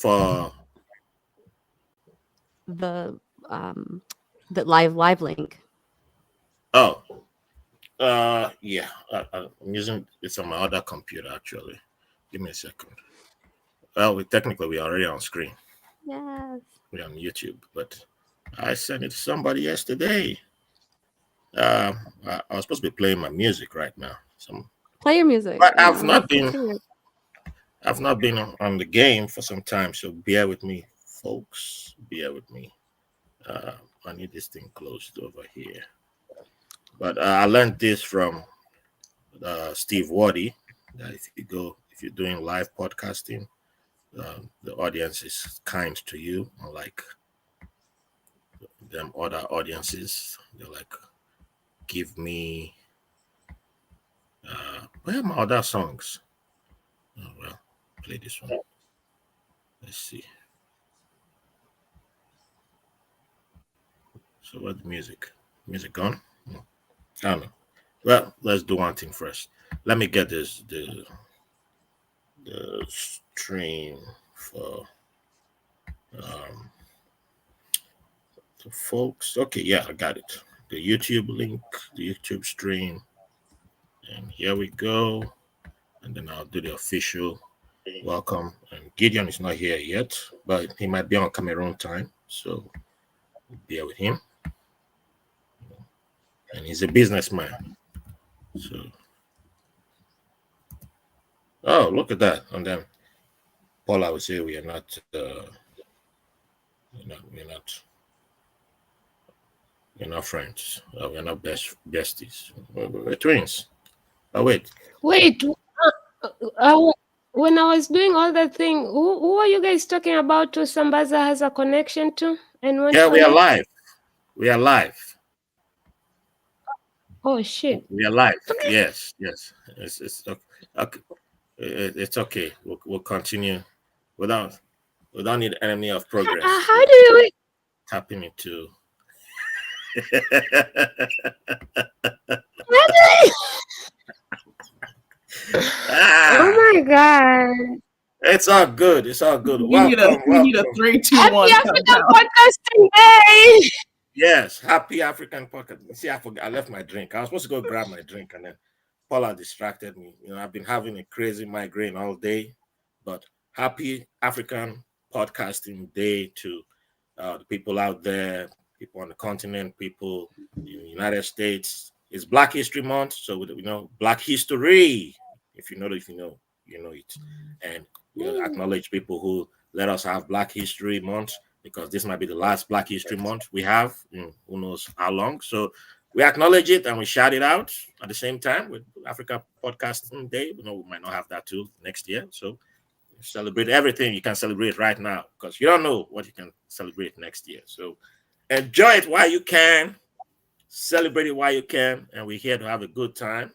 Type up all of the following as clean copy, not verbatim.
for the live link. oh yeah, I'm using it's on my other computer actually. Give me a second. Well, technically we are already on screen. Yes. We're on YouTube, but I sent it to somebody yesterday. I was supposed to be playing my music right now. Play your music. But I've not Let's been hear it. on the game for some time, so bear with me, folks. Bear with me. Uh, I need this thing closed over here. But I learned this from Steve Waddy. That if you're doing live podcasting, the audience is kind to you, unlike them other audiences. They're like, give me where are my other songs? Oh well, play this one. Let's see. So what's the music? Music gone? I don't know. Well, let's do one thing first. Let me get the stream for um the folks. Okay, yeah, I got it. The YouTube link, the YouTube stream, and here we go. And then I'll do the official welcome. And Gideon is not here yet, but he might be on Cameroon time, so bear with him. And he's a businessman, so oh, look at that. And then Paula would say we are not, we're not friends. We're not besties. We're twins. Oh wait, Wait, uh, when I was doing all that thing, who are you guys talking about? To Sambaza has a connection to and went yeah, we are online? live. We are live. Oh shit! We are live. Yes, yes. It's okay. Okay. It's okay. We'll continue without we don't need enemy of progress. How do you? Tapping into. Oh my god! It's all good. It's all good. We need a Welcome. 3, 2, Happy 1 African countdown. Podcasting Day! Yes, happy African pocket. See, I forgot. I left my drink. I was supposed to go grab my drink, and then Paula distracted me. I've been having a crazy migraine all day, but happy African Podcasting Day to the people out there, people on the continent, people in the United States. It's Black History Month, so Black History. If you know it, and acknowledge people who let us have Black History Month, because this might be the last Black History Month we have, who knows how long. So we acknowledge it and we shout it out at the same time with Africa Podcasting Day. We might not have that too next year. So celebrate everything you can celebrate right now, because you don't know what you can celebrate next year. So enjoy it while you can, celebrate it while you can, and we're here to have a good time.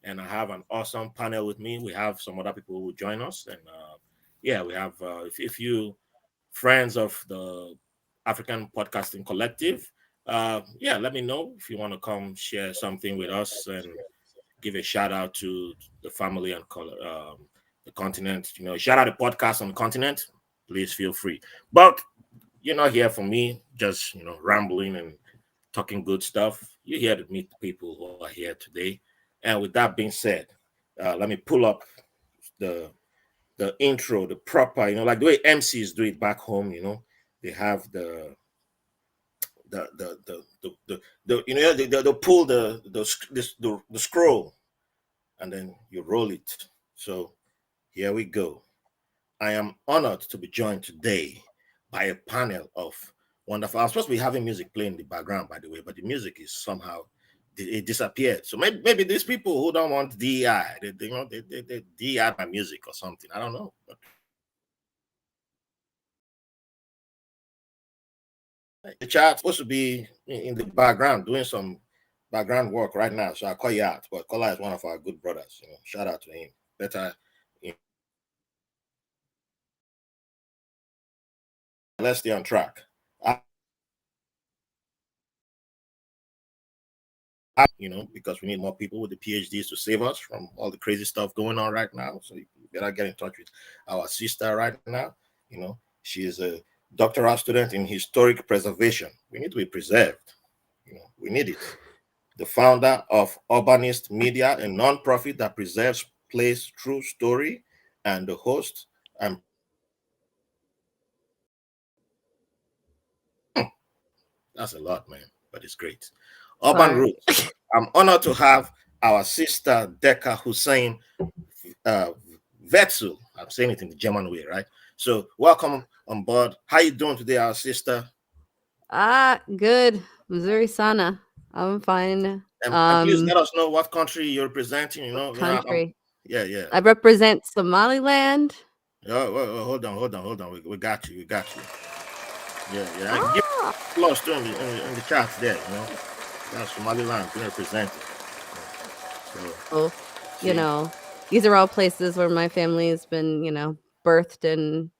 And I have an awesome panel with me. We have some other people who will join us, and we have if you friends of the African Podcasting Collective, let me know if you want to come share something with us and give a shout out to the family and the continent. Shout out the podcast on the continent. Please feel free. But you're not here for me just rambling and talking good stuff. You're here to meet the people who are here today. And with that being said, let me pull up the intro, the proper, like the way MCs do it back home. They have the they'll pull the scroll, and then you roll it. So here we go. I am honored to be joined today by a panel of wonderful. I was supposed to be having music playing in the background, by the way, but the music is somehow it disappeared. So maybe these people who don't want DI, they DI my music or something. I don't know. But the chat supposed to be in the background doing some background work right now, so I'll call you out. But Kola is one of our good brothers. Shout out to him. Better. Let's stay on track. Because we need more people with the PhDs to save us from all the crazy stuff going on right now. So you better get in touch with our sister right now. She is a doctoral student in historic preservation. We need to be preserved. We need it. The founder of Urbanist Media, a non-profit that preserves place true story, and the host and that's a lot, man, but it's great. Urban Sorry. Roots. I'm honored to have our sister Deka Hussein uh, Wetzel. I'm saying it in the German way, right? So welcome on board. How you doing today, our sister? Good. Missouri Sana. I'm fine. And please let us know what country you're representing. Country. Yeah. I represent Somaliland. Oh, hold on. We got you. Yeah. And give Ah, applause too in the chats there. That's Somaliland being represented. So well, you see, know, these are all places where my family has been, birthed and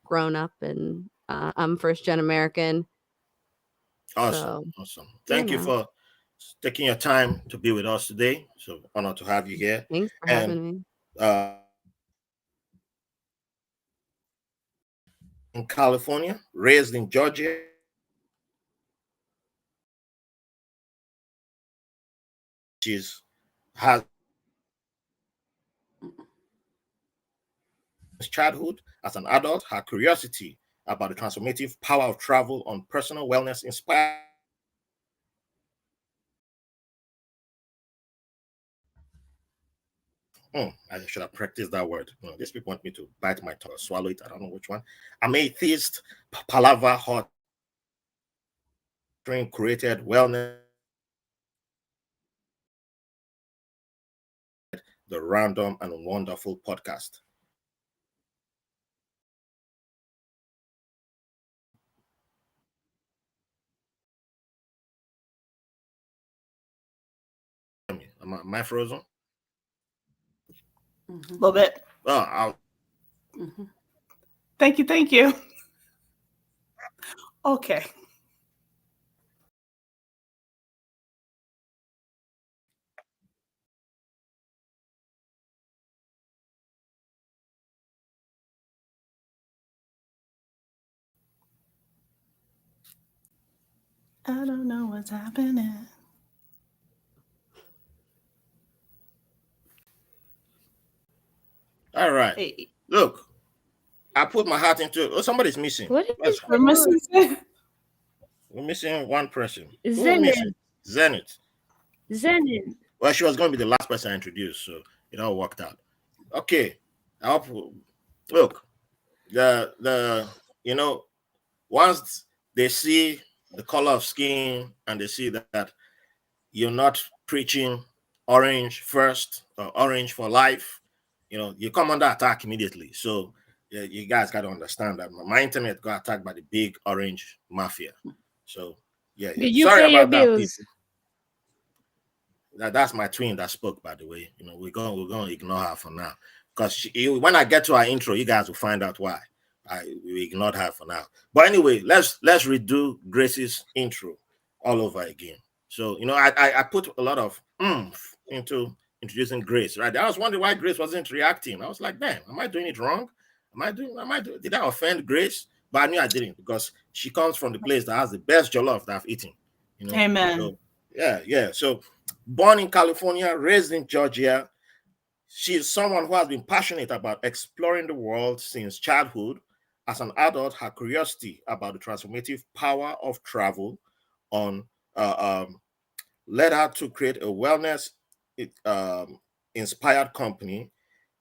grown up, and I'm first gen American. awesome. So, you Thank you know, for taking your time to be with us today. So honored to have you here. thanks for And having me. uh, in California, raised in Georgia, she's has childhood as an adult, her curiosity about the transformative power of travel on personal wellness inspired. I should have practiced that word. These people want me to bite my tongue or swallow it. I don't know which one. Amethyst, Palava, Hot, created wellness, the random and wonderful podcast. Am I frozen? A little bit. Oh, Thank you. Okay. I don't know what's happening. all right. Hey, Look, I put my heart into it. Oh, somebody's missing. What is we're going on? missing. We're missing one person. Who are we missing? Zenin. Zenith. Zenin. Well, she was going to be the last person I introduced, so it all worked out. Okay. I hope. Look, the once they see the color of skin and they see that you're not preaching orange first or orange for life, you come under attack immediately. So yeah, you guys got to understand that my internet got attacked by the big orange mafia. So yeah. Did you Sorry pay your about that, bills? people. That's my twin that spoke, by the way. We're gonna ignore her for now because when I get to our intro, you guys will find out why we ignored her for now. But anyway, let's redo Grace's intro all over again. So I put a lot of into introducing Grace. Right, I was wondering why Grace wasn't reacting. I was like, damn, am I doing it wrong? Did I offend Grace? But I knew I didn't because she comes from the place that has the best jollof that I've eaten. Amen. So yeah. So born in California, raised in Georgia, she is someone who has been passionate about exploring the world since childhood. As an adult, her curiosity about the transformative power of travel on led her to create a wellness inspired company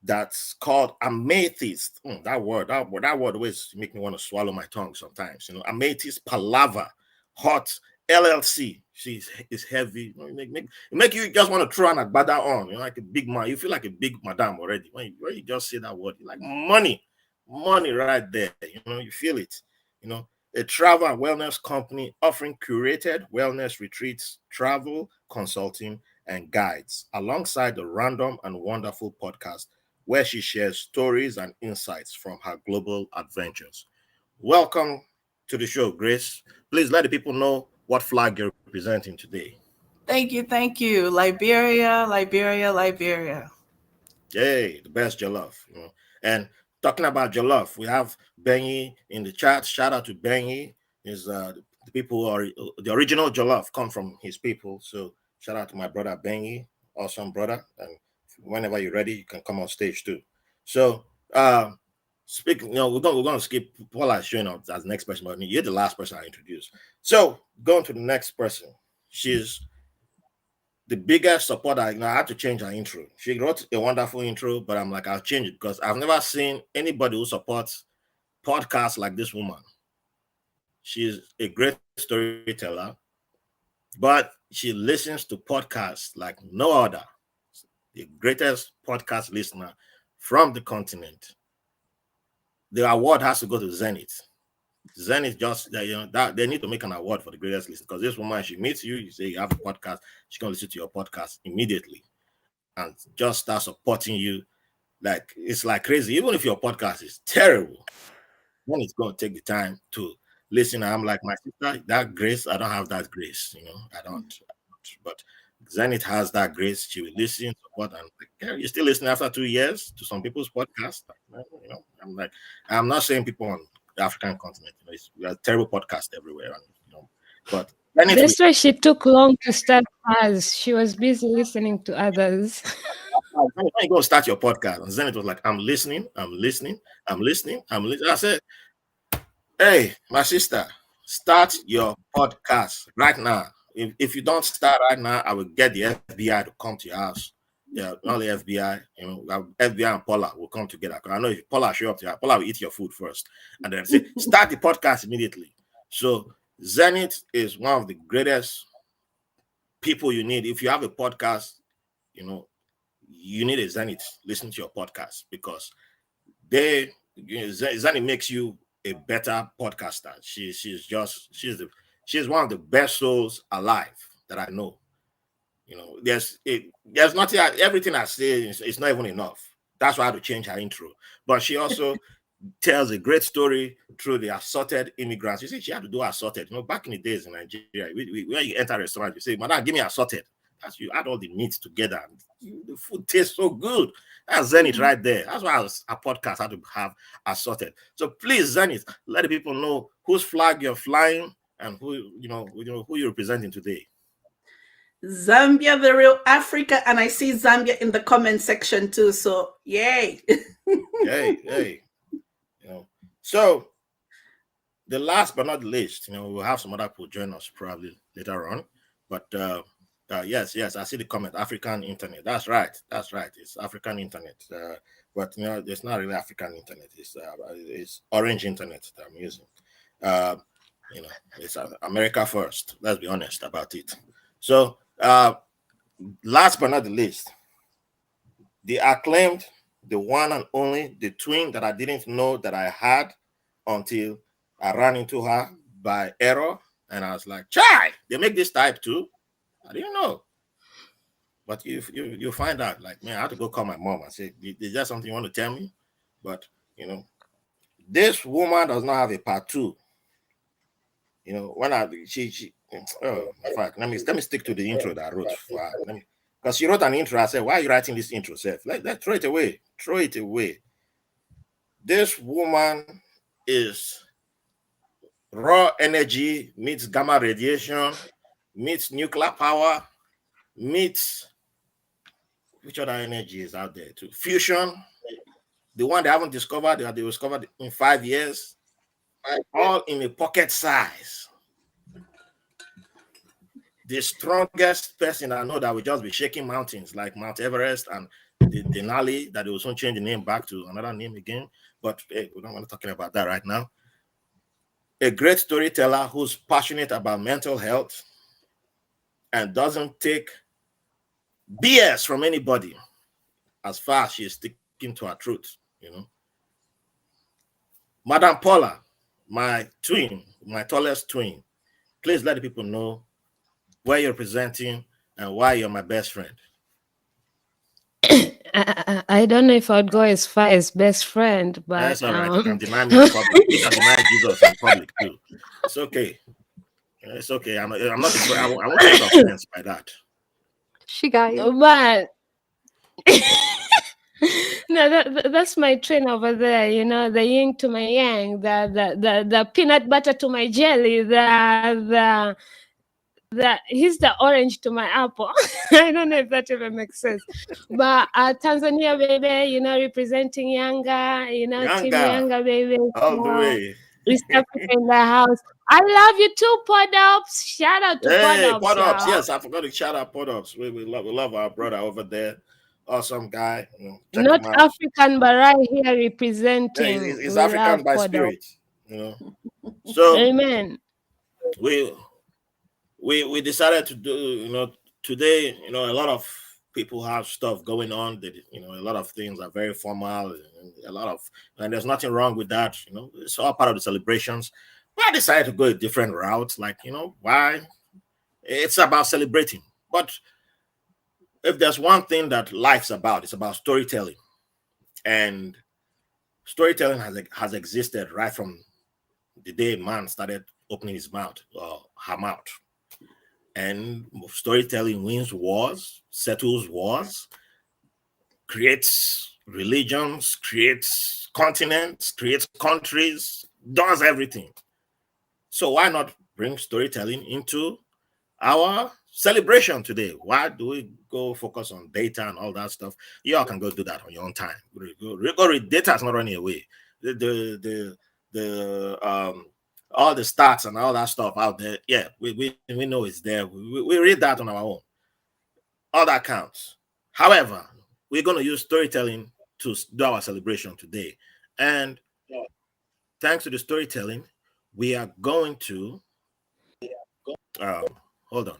that's called Amethyst. That word always make me want to swallow my tongue sometimes. Amethyst Palava Hot LLC. Is heavy. Make you just want to throw an agbada on. Like a big man. You feel like a big madam already when you just say that word. You're like money right there. You feel it. A travel and wellness company offering curated wellness retreats, travel consulting, and guides, alongside the Random and Wonderful podcast, where she shares stories and insights from her global adventures. Welcome to the show, Grace. Please let the people know what flag you're representing today. Thank you. Liberia. Yay, the best jollof. And talking about jollof, we have Benny in the chat. Shout out to Benny. Is the people who are the original jollof come from his people. So shout out to my brother Benny, awesome brother. And whenever you're ready, you can come on stage too. So speaking, we're gonna skip Paula showing up as the next person, but you're the last person I introduced. So going to the next person. She's the biggest supporter. I had to change her intro. She wrote a wonderful intro, but I'm like, I'll change it because I've never seen anybody who supports podcasts like this woman. She's a great storyteller, but she listens to podcasts like no other. The greatest podcast listener from the continent. The award has to go to Zenith. Zenith just that they need to make an award for the greatest listener because this woman, she meets you, you say you have a podcast, she's gonna listen to your podcast immediately and just start supporting you. Like it's like crazy. Even if your podcast is terrible, then it's gonna take the time to listen. I'm like, my sister, that grace, I don't have that grace, I don't. But Zenith has that grace. She will listen, support, and like, you're still listening after 2 years to some people's podcast. I'm like, I'm not saying people on the African continent, we have terrible podcast everywhere, but That's why she took long to start hers. She was busy listening to others. When you go start your podcast, and Zenith was like, I'm listening. I said, hey, my sister, start your podcast right now. If you don't start right now, I will get the FBI to come to your house. Yeah, not the FBI, FBI and Paula will come together. I know if Paula show up to you, Paula will eat your food first. And then say, start the podcast immediately. So Zenith is one of the greatest people you need. If you have a podcast, you need a Zenith listen to your podcast because Zenith makes you a better podcaster. She's one of the best souls alive that I know. There's nothing. Everything I say is not even enough. That's why I had to change her intro. But she also tells a great story through the assorted immigrants. You see, she had to do assorted. Back in the days in Nigeria, when you enter a restaurant, you say, "Madam, give me assorted." That's you add all the meat together. The food tastes so good. That's Zenith right there. That's why a podcast had to have assorted. So please, Zenith, let the people know whose flag you're flying and who you're representing today. Zambia, the real Africa, and I see Zambia in the comment section too. So yay! hey. So the last but not the least, we'll have some other people join us probably later on. But yes, I see the comment. African internet. That's right. It's African internet. But it's not really African internet. It's orange internet that I'm using. It's America first. Let's be honest about it. So last but not the least, the acclaimed, the one and only, the twin that I didn't know that I had until I ran into her by error, and I was like, "Chai, they make this type too." I didn't know. But you find out, like, man, I had to go call my mom and say, "Is there something you want to tell me?" But this woman does not have a part two. When in fact, let me stick to the intro that I wrote for her. Because she wrote an intro. I said, "Why are you writing this intro, Seth? Let's throw it away. Throw it away." This woman is raw energy, meets gamma radiation, meets nuclear power, meets which other energy is out there too? Fusion, the one they haven't discovered, that they discovered in 5 years, all in a pocket size. The strongest person I know that will just be shaking mountains like Mount Everest and the Denali that they will soon change the name back to another name again. But hey, we don't want to talk about that right now. A great storyteller who's passionate about mental health and doesn't take BS from anybody as far as she is sticking to her truth, Madam Paula, my twin, my tallest twin, please let the people know where you're presenting and why you're my best friend. I don't know if I'd go as far as best friend, but that's all right. You can deny me in public. You can deny Jesus in public too. It's okay. It's okay. I'm not. I won't take offense by that. She got you. But No, that's my train over there. You know, the yin to my yang, the peanut butter to my jelly, he's the orange to my apple. I don't know if that even makes sense. But Tanzania, baby, you know, representing Yanga, you know, Team Yanga, Yanga, baby. all the way. East Africa in the house. I love you too, Podops. Shout out to Hey, Podops, Podops. y'all. Yes, I forgot to shout out Podops. We love our brother over there. Awesome guy. Check Not him out. African, but right here Yeah, representing. he's We African love by Podops. spirit. You know. So Amen. we decided to do, you know, today, you know, a lot of people have stuff going on. That, you know, a lot of things are very formal, and there's nothing wrong with that. You know, it's all part of the celebrations. But I decided to go a different route. Like, you know, why? It's about celebrating. But if there's one thing that life's about, it's about storytelling. And storytelling has existed right from the day man started opening his mouth, her mouth. And storytelling wins wars, settles wars, creates religions, creates continents, creates countries, does everything. So why not bring storytelling into our celebration today? Why do we go focus on data and all that stuff? Y'all can go do that on your own time. Go read. Data is not running away. The all the stats and all that stuff out there, yeah, we know it's there. We read that on our own. All that counts. However, we're going to use storytelling to do our celebration today. And thanks to the storytelling, we are going to hold on.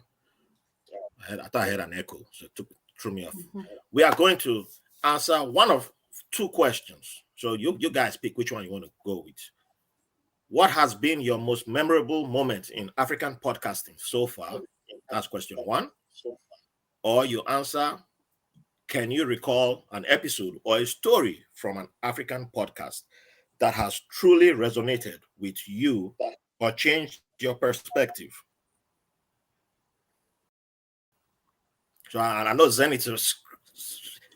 I thought I had an echo, so it threw me off. We are going to answer one of two questions. So you guys pick which one you want to go with. What has been your most memorable moment in African podcasting so far? That's question one. Or you answer, can you recall an episode or a story from an African podcast that has truly resonated with you or changed your perspective? So I know Zenith is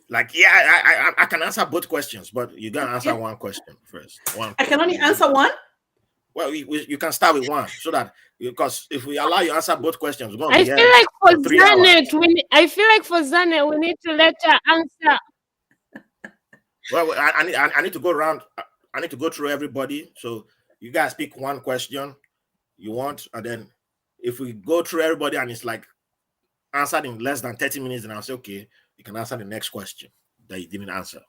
like, yeah, I can answer both questions, but you gotta answer one question first. I can only answer one? Well, you can start with one, so that, because if we allow you to answer both questions, we're going to I be feel here like for for 3 hours. Zanet, we need to let her answer. Well, I need to go around. I need to go through everybody. So you guys pick one question you want, and then if we go through everybody and it's like answered in less than 30 minutes, then I'll say, okay, you can answer the next question that you didn't answer.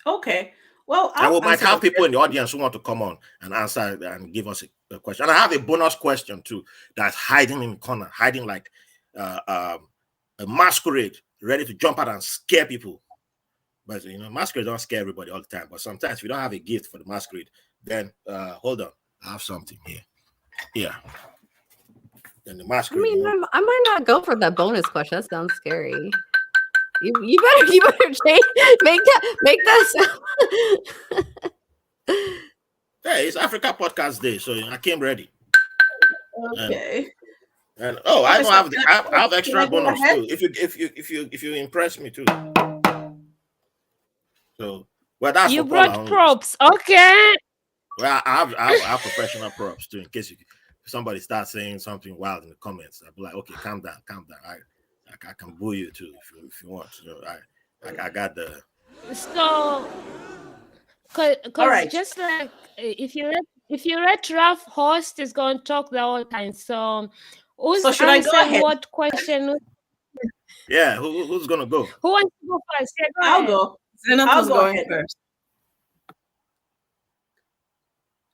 Okay. Well, and we might have people in the audience who want to come on and answer and give us a question. And I have a bonus question too that's hiding in the corner, hiding like a masquerade, ready to jump out and scare people. But you know, masquerade don't scare everybody all the time. But sometimes if you don't have a gift for the masquerade, then hold on, I have something here. Yeah. Then the masquerade. I mean, I might not go for that bonus question. That sounds scary. You better change, make that sound. Hey, it's Africa Podcast Day, so I came ready. Okay. And I don't have I have extra bonus too. If you impress me too. So that's you brought props, okay? Well, I have professional props too, in case somebody starts saying something wild in the comments. I'll be like, okay, calm down. I can boo you too if you want. So I got the. So, because just like if you let Ralph host, is going to talk the whole time. So should I go ahead? What question? Yeah, who's gonna go? Who wants to go first? Yeah, I'll go. Zenith is going first.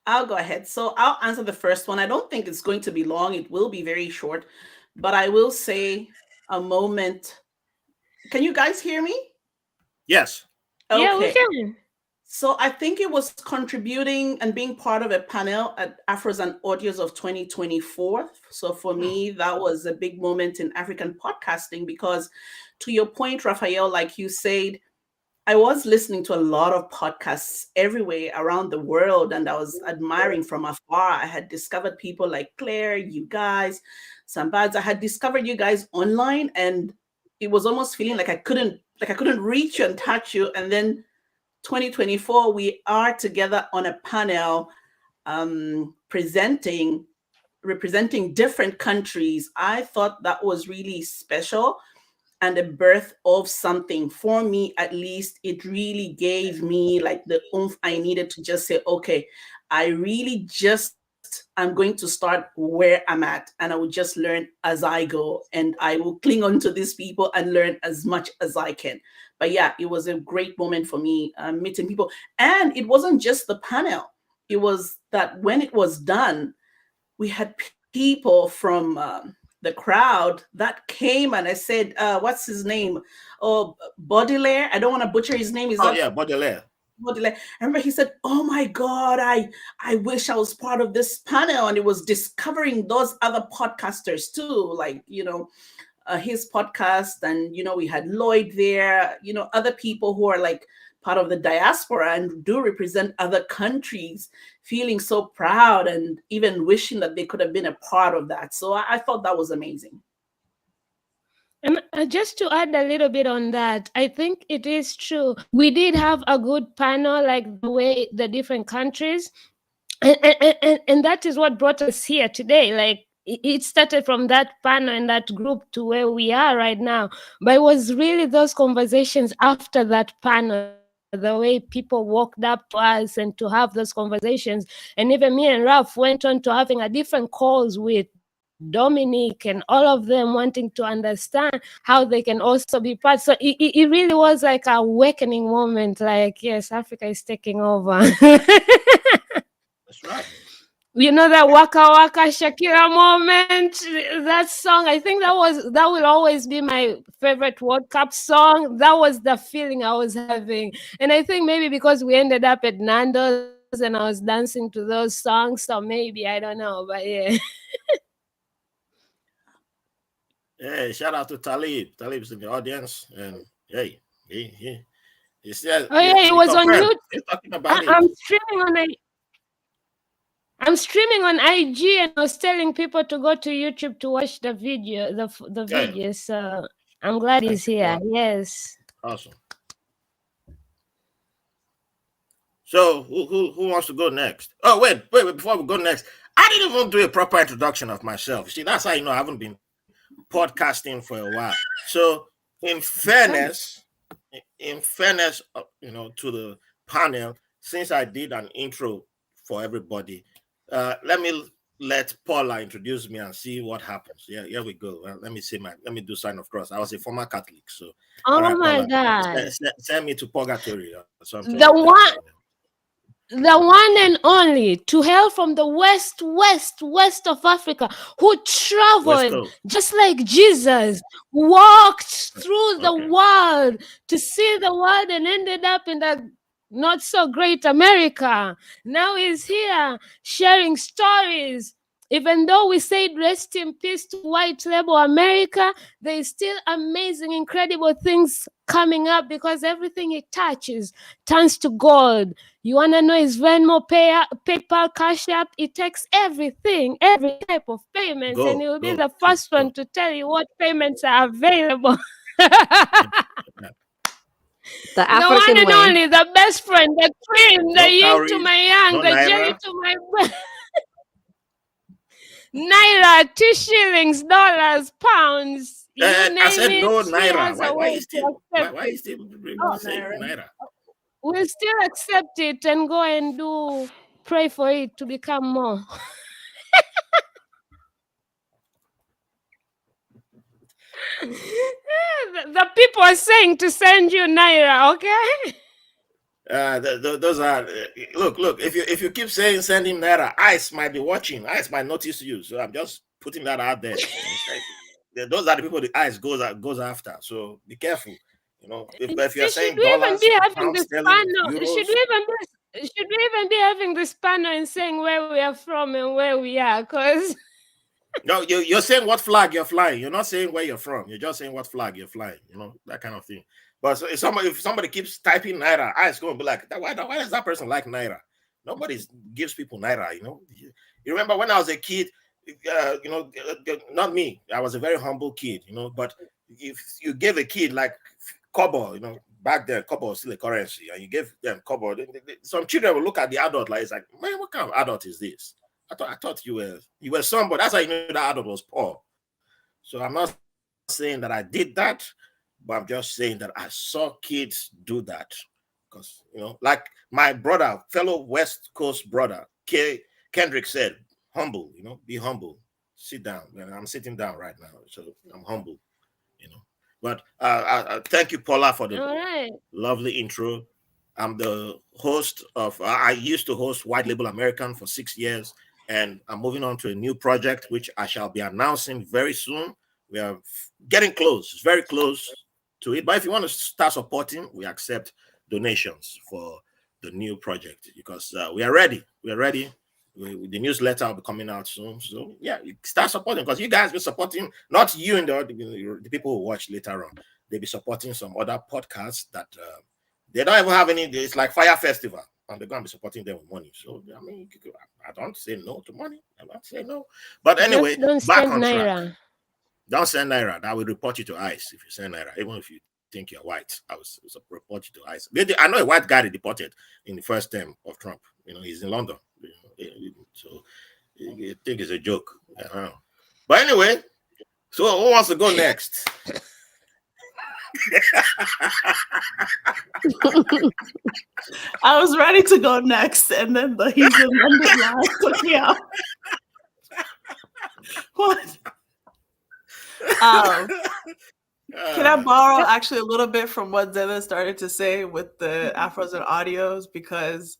I'll go ahead. So I'll answer the first one. I don't think it's going to be long. It will be very short, but I will say a moment. Can you guys hear me? Yes. Okay. Yeah, we can. So I think it was contributing and being part of a panel at Afros and Audios of 2024. So for me, that was a big moment in African podcasting because, to your point, Raphael, like you said, I was listening to a lot of podcasts everywhere around the world, and I was admiring from afar. I had discovered people like Claire, you guys, Sambads. I had discovered you guys online, and it was almost feeling like I couldn't like I couldn't reach you and touch you. And then 2024, we are together on a panel representing different countries. I thought that was really special and the birth of something for me. At least it really gave me like the oomph I needed to just say, okay, I really just I'm going to start where I'm at, and I will just learn as I go, and I will cling on to these people and learn as much as I can. But yeah, it was a great moment for me, meeting people. And it wasn't just the panel, it was that when it was done, we had people from the crowd that came, and I said, what's his name? Oh, Baudelaire. I don't want to butcher his name. Is Oh that yeah, Baudelaire. Baudelaire? I remember he said, "Oh my God, I wish I was part of this panel." And it was discovering those other podcasters too, like his podcast, and we had Lloyd there, other people who are like part of the diaspora and do represent other countries, feeling so proud and even wishing that they could have been a part of that. So I thought that was amazing. And just to add a little bit on that, I think it is true. We did have a good panel, like the way the different countries, and that is what brought us here today. Like it started from that panel and that group to where we are right now. But it was really those conversations after that panel, the way people walked up to us and to have those conversations. And even me and Ralph went on to having a different calls with Dominic and all of them wanting to understand how they can also be part. So it really was like a awakening moment. Like, yes, Africa is taking over. That's right. That Waka Waka Shakira moment, that song, I think that will always be my favorite World Cup song. That was the feeling I was having. And I think maybe because we ended up at Nando's and I was dancing to those songs, so maybe, I don't know, but yeah. Hey, shout out to Talib. Talib's in the audience, and hey, he said, Oh yeah, it was on confirmed. YouTube. He's talking about it. I'm streaming on IG, and I was telling people to go to YouTube to watch the video, the video. So I'm glad he's here. Yes. Awesome. So who wants to go next? Oh, wait, before we go next, I didn't even do a proper introduction of myself. See, that's how I haven't been podcasting for a while. So in fairness, to the panel, since I did an intro for everybody, let Paula introduce me and see what happens. Yeah, here we go. Well, let me do sign of cross. I was a former Catholic, so oh right, my Paula, God, send me to purgatory or something. The one and only, to hail from the west of Africa, who traveled just like Jesus, walked through the world to see the world and ended up in the not so great America. Now he's here sharing stories. Even though we said rest in peace to white label America, there is still amazing, incredible things coming up, because everything it touches turns to gold. You want to know his Venmo, PayPal, Cash App? It takes everything, every type of payments, and he will be the first one to tell you what payments are available. The one African and way. only, the best friend, the twin, the yin to my yang, the jelly to my Naira, 2 shillings, dollars, pounds. You name I said it, no he Naira. has a Why way you still saying Naira. Naira? We'll still accept it and go and pray for it to become more. The people are saying to send you Naira, okay? Those are look. If you keep saying send him Naira, ICE might be watching. ICE might notice you. So I'm just putting that out there. Those are the people the ICE goes after. So be careful. If you're saying dollars, pounds, sterling, euros, should we even be having this panel and saying where we are from and where we are? Because no, you're saying what flag you're flying. You're not saying where you're from. You're just saying what flag you're flying. That kind of thing. But if somebody keeps typing Naira, it's going to be like, why does that person like Naira? Nobody gives people Naira. You remember when I was a kid, not me. I was a very humble kid. But if you gave a kid like kobo, back then kobo was still a currency, and you gave them kobo. Some children will look at the adult like, it's like, man, what kind of adult is this? I thought you were somebody. That's how you know that adult was poor. So I'm not saying that I did that, but I'm just saying that I saw kids do that. Because, like my brother, fellow West Coast brother, Kendrick said, humble, be humble. Sit down. And I'm sitting down right now. So I'm humble, But thank you, Paula, for the lovely intro. I'm the host of, I used to host White Label American for 6 years, and I'm moving on to a new project, which I shall be announcing very soon. We are getting close. It's very close to it. But if you want to start supporting, we accept donations for the new project because we are ready. We are ready. The newsletter will be coming out soon. So yeah, start supporting because you guys be supporting, not you and the people who watch later on. They'll be supporting some other podcasts that they don't even have any. It's like Fire Festival, and they're going to be supporting them with money. So I mean, I don't say no to money. I don't say no. But anyway, don't back send on track. Naira. Don't send Naira. That will report you to ICE if you send Naira, even if you think you're white. I will report you to ICE. I know a white guy deported in the first term of Trump. He's in London. So I think it's a joke. But anyway, so who wants to go next? I was ready to go next, and then he's in London line took me out. What? Can I borrow actually a little bit from what Zena started to say with the Afros and audios? Because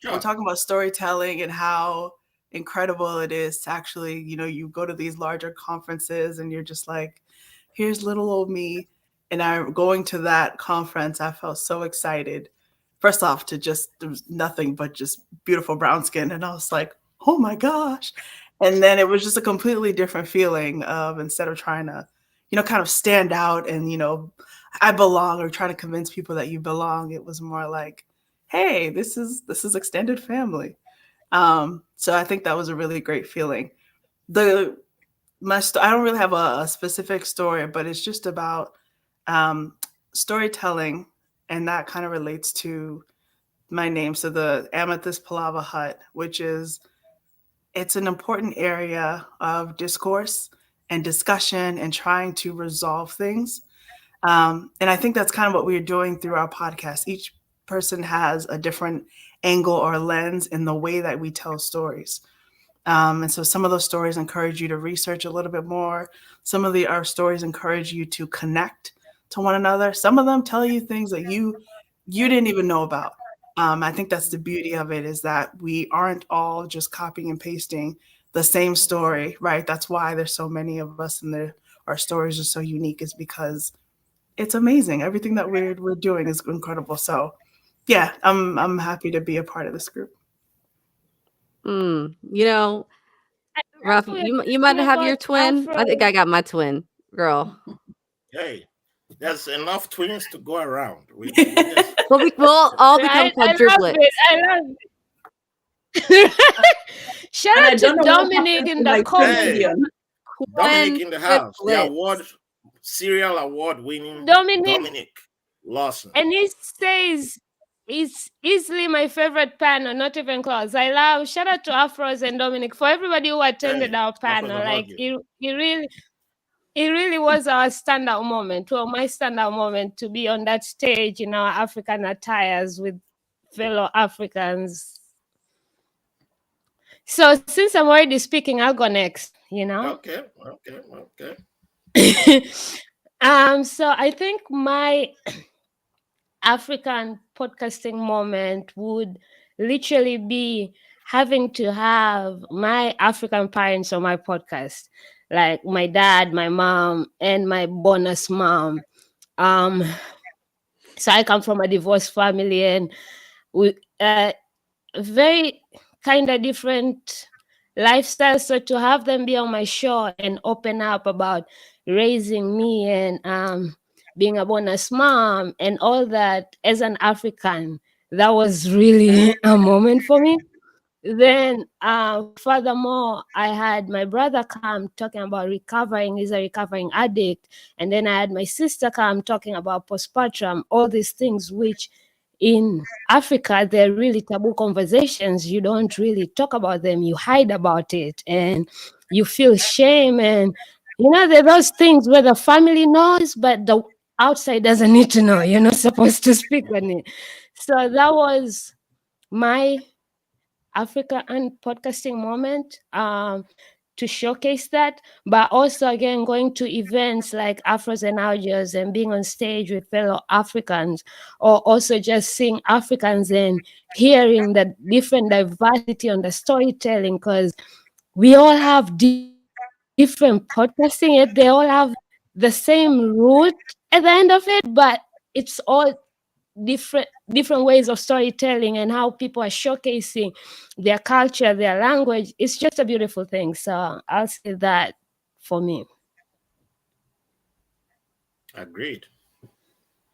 we're talking about storytelling and how incredible it is to actually, you go to these larger conferences and you're just like, here's little old me. And I'm going to that conference. I felt so excited. First off, there was nothing but just beautiful brown skin. And I was like, oh my gosh. And then it was just a completely different feeling of, instead of trying to, kind of stand out and, I belong, or trying to convince people that you belong. It was more like, hey, this is extended family. So I think that was a really great feeling. I don't really have a specific story, but it's just about storytelling, and that kind of relates to my name. So the Amethyst Palava Hut, which it's an important area of discourse and discussion and trying to resolve things. And I think that's kind of what we're doing through our podcast. Each person has a different angle or lens in the way that we tell stories. And so some of those stories encourage you to research a little bit more. Some of our stories encourage you to connect to one another. Some of them tell you things that you didn't even know about. I think that's the beauty of it, is that we aren't all just copying and pasting the same story, right? That's why there's so many of us, and our stories are so unique, is because it's amazing. Everything that we're doing is incredible. So yeah, I'm happy to be a part of this group. Ralph, you might have your twin. I think I got my twin, girl. Hey, there's enough twins to go around. We'll all become quadruplets. I love it. Shout out to Dominic in the comment. Dominic in the house. The serial award winning Dominic Lawson. And he says it's easily my favorite panel, not even close. Shout out to Afros and Dominic for everybody who attended our panel. Like it really was our standout moment. Well, my standout moment to be on that stage in our African attires with fellow Africans. So since I'm already speaking, I'll go next, Okay. So I think my African podcasting moment would literally be having to have my African parents on my podcast, like my dad, my mom, and my bonus mom. So I come from a divorced family, and we very kind of different lifestyles. So to have them be on my show and open up about raising me and being a bonus mom and all that as an African, that was really a moment for me. then furthermore, I had my brother come talking about recovering. He's a recovering addict. And then I had my sister come talking about postpartum, all these things which in Africa, they're really taboo conversations. You don't really talk about them. You hide about it and you feel shame. And, there are those things where the family knows, but the outside doesn't need to know. You're not supposed to speak on it. So that was my Africa and podcasting moment to showcase that, but also again going to events like Afros and Audios and being on stage with fellow Africans, or also just seeing Africans and hearing the different diversity on the storytelling, because we all have different podcasting, yet they all have the same root at the end of it, but it's all different ways of storytelling and how people are showcasing their culture, their language. It's just a beautiful thing. So I'll say that for me. Agreed.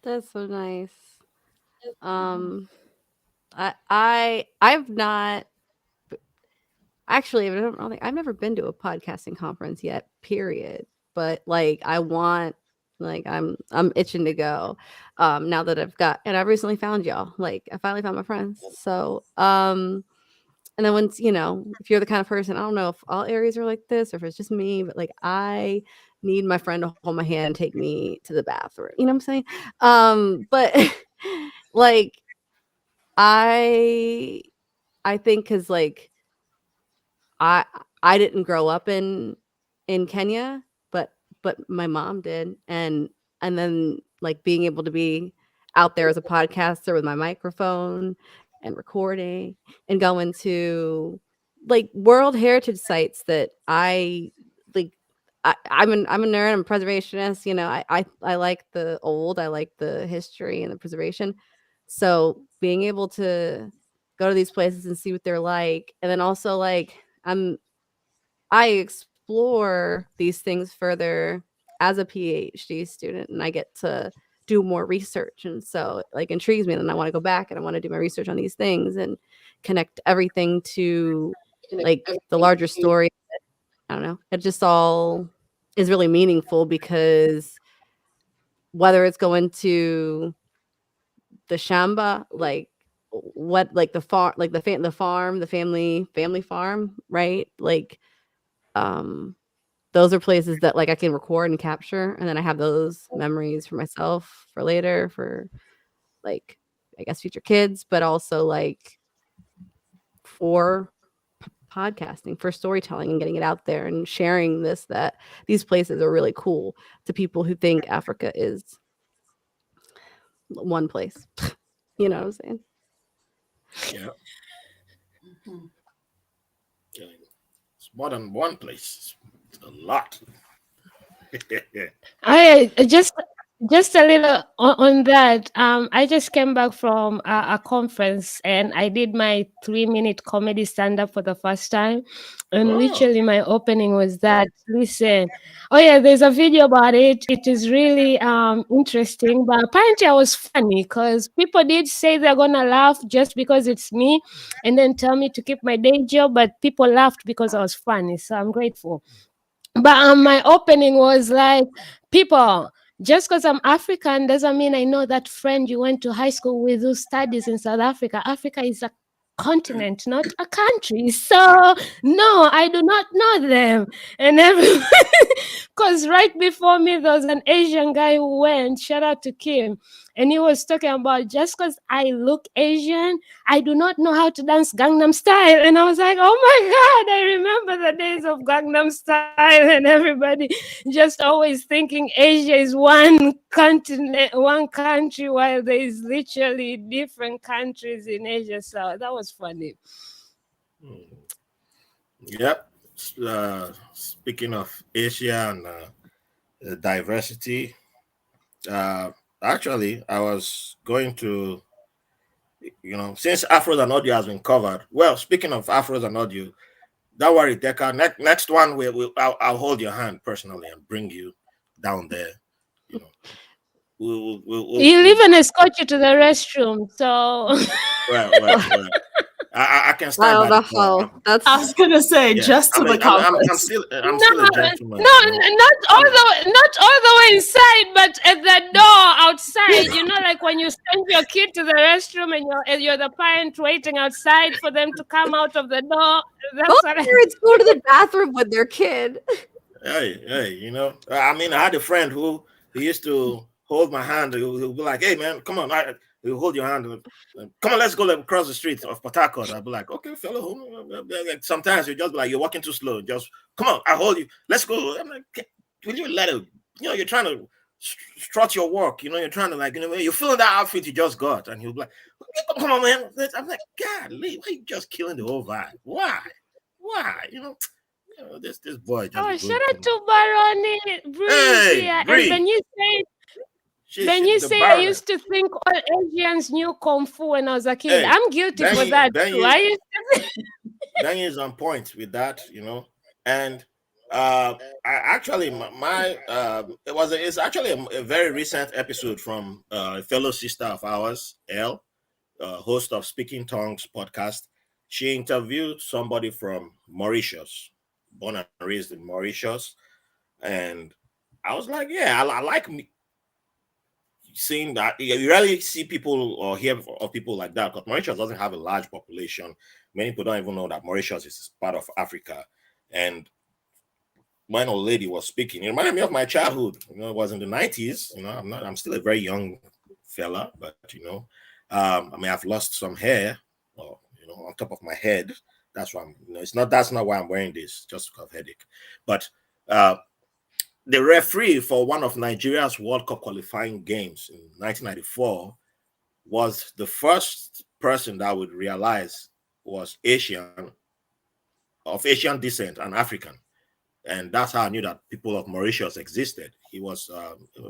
That's so nice. I've not actually, I've never been to a podcasting conference yet, period. But like I want, like I'm itching to go. Now that I recently found y'all. Like I finally found my friends. So and then once, if you're the kind of person, I don't know if all areas are like this or if it's just me, but like I need my friend to hold my hand and take me to the bathroom. You know what I'm saying? But like I think because like I didn't grow up in Kenya, but my mom did, and then like being able to be out there as a podcaster with my microphone and recording and going to like World Heritage sites that I like. I'm a nerd. I'm a preservationist. I like the old. I like the history and the preservation. So being able to go to these places and see what they're like, and then also like I explore these things further as a PhD student, and I get to do more research, and so it like intrigues me, and I want to go back and I want to do my research on these things and connect everything to like the larger story. I don't know. It just all is really meaningful because whether it's going to the Shamba, like what, like the farm, like the farm, the family farm, right? Like, those are places that like I can record and capture, and then I have those memories for myself for later, for like I guess future kids, but also like for podcasting, for storytelling and getting it out there and sharing that these places are really cool to people who think Africa is one place. You know what I'm saying? Yeah. It's more than one place. It's a lot. I just a little on that. I just came back from a conference and I did my 3-minute comedy stand up for the first time. And literally my opening was that, listen, oh yeah, there's a video about it. It is really interesting. But apparently I was funny because people did say they're gonna laugh just because it's me and then tell me to keep my day job, but people laughed because I was funny. So I'm grateful. But my opening was like, people, just because I'm African doesn't mean I know that friend you went to high school with who studies in South Africa. Africa is a continent, not a country. So no, I do not know them. And everybody, because right before me there was an Asian guy who went, shout out to Kim, and he was talking about just because I look Asian, I do not know how to dance Gangnam Style. And I was like, oh my God, I remember the days of Gangnam Style, and everybody just always thinking Asia is one continent, one country, while there is literally different countries in Asia. So that was funny. Yep. Speaking of Asia and diversity, actually, I was going to, since Afros and Audio has been covered. Well, speaking of Afros and Audio, don't worry, Deca. Next one, I'll hold your hand personally and bring you down there. He'll even escort you to the restroom. So well. I can stand by the call. That's. I was gonna say, just to the conference. I'm still a gentleman. No, not all the way inside, but at the door outside. You know, like when you send your kid to the restroom and you're the parent waiting outside for them to come out of the door. That's Both what parents go to the bathroom with their kid. Hey, you know, I mean, I had a friend who he used to hold my hand. He'll be like, "Hey, man, come on!" He'll hold your hand. Come on, let's go across the street of Port Harcourt. I'll be like, "Okay, fellow." Sometimes you just be like, "You're walking too slow. Just come on, I hold you. Let's go." I'm like, "Will you let it?" You know, you're trying to strut your walk. You know, you're trying to like, you know, you're feeling that outfit you just got, and he'll be like, "Come on, man." I'm like, "God, why are you just killing the whole vibe? Why? You know." This boy just. Oh, shout out to Baroni, Hey, and Bree. when you say I used to think all Asians knew Kung Fu when I was a kid. Hey, I'm guilty for that too. I used to Ben is on point with that, you know, and I actually it's actually a very recent episode from a fellow sister of ours, Elle, host of Speaking Tongues podcast. She interviewed somebody from Mauritius, born and raised in Mauritius, and I was like, yeah, I like seeing that. You rarely see people or hear of people like that because Mauritius doesn't have a large population. Many people don't even know that Mauritius is part of Africa. And when old lady was speaking, it reminded me of my childhood. You know, it was in the 90s. You know, I'm still a very young fella, but you know, I may have lost some hair, or you know, on top of my head. That's why that's not why I'm wearing this, just because of headache. But the referee for one of Nigeria's World Cup qualifying games in 1994 was the first person that would realize was of Asian descent and African. And that's how I knew that people of Mauritius existed. He was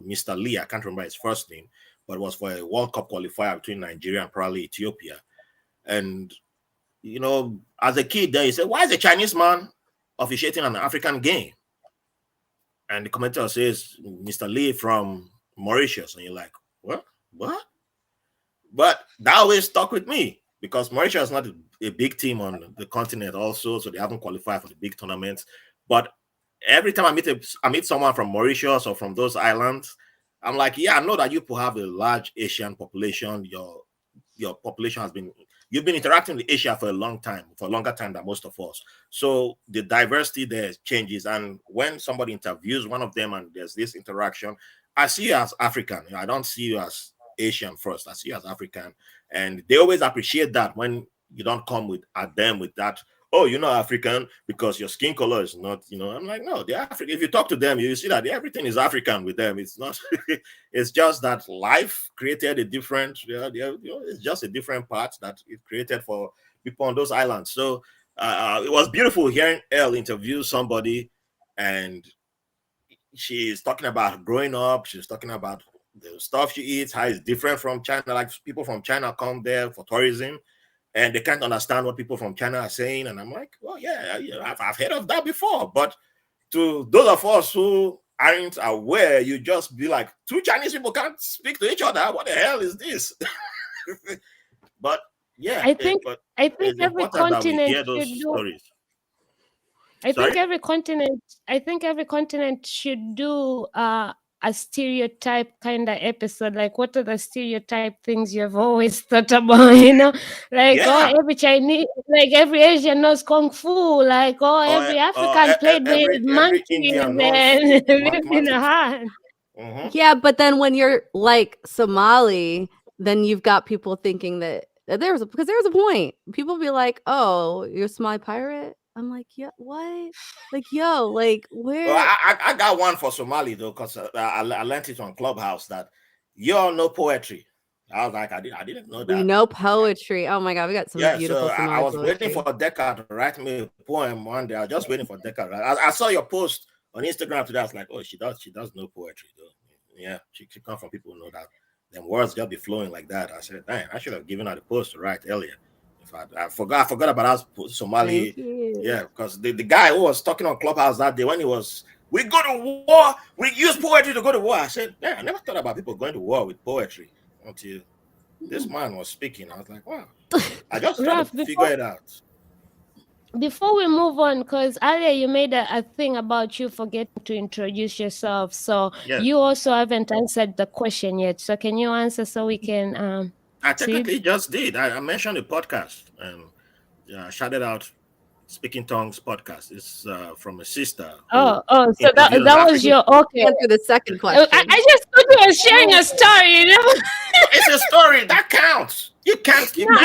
Mr. Lee. I can't remember his first name, but it was for a World Cup qualifier between Nigeria and probably Ethiopia. And, you know, as a kid there, he said, why is a Chinese man officiating an African game? And the commentator says, Mr. Lee from Mauritius. And you're like, what? But that always stuck with me because Mauritius is not a big team on the continent also, so they haven't qualified for the big tournaments. But every time I meet someone from Mauritius or from those islands, I'm like, yeah, I know that you have a large Asian population. Your population you've been interacting with Asia for a longer time than most of us. So the diversity there changes. And when somebody interviews one of them and there's this interaction, I see you as African. I don't see you as Asian first. I see you as African. And they always appreciate that when you don't come at them with that, oh, you're not African because your skin color is not, you know. I'm like, no, they're African. If you talk to them, you see that everything is African with them. It's not, it's just that life created a different, it's just a different part that it created for people on those islands. So it was beautiful hearing Elle interview somebody, and she's talking about growing up. She's talking about the stuff she eats, how it's different from China. Like people from China come there for tourism, and they can't understand what people from China are saying. And I'm like, well, yeah, I've heard of that before. But to those of us who aren't aware, you just be like, two Chinese people can't speak to each other. What the hell is this? But yeah, I think every continent hear those stories. I think every continent should do a stereotype kind of episode. Like, what are the stereotype things you've always thought about? You know, like every Chinese, like every Asian knows kung fu. Like every African played with monkeys and lived in a hut. Mm-hmm. Yeah, but then when you're like Somali, then you've got people thinking that there's a point. People be like, "Oh, you're a Somali pirate." I'm like, yeah, what? Like, yo, like, where? Well, I got one for Somali though, because I learned it on Clubhouse that you all know poetry. I was like, I didn't know that. We know poetry. Oh my God, we got some beautiful Somali I was poetry. waiting for Decca to write me a poem one day. I was just waiting for Decca. I saw your post on Instagram today. I was like, oh, she does know poetry though. Yeah, she comes from people who know that. Then words just be flowing like that. I said, dang, I should have given her the post to write earlier. I forgot about us Somali. Yeah, because the guy who was talking on Clubhouse that day when he was, we go to war, we use poetry to go to war. I said, yeah, I never thought about people going to war with poetry until this man was speaking. I was like, wow. I just try to Raf, figure it out. before we move on, because earlier you made a thing about you forgetting to introduce yourself. So Yes. you also haven't answered the question yet. So can you answer so we can I see? technically just did. I mentioned the podcast and shouted out Speaking Tongues podcast. It's from a sister who So that interviews was African. your okay. Answer the second question. I just thought you were sharing a story, you know? It's a story that counts. You can't keep No, it.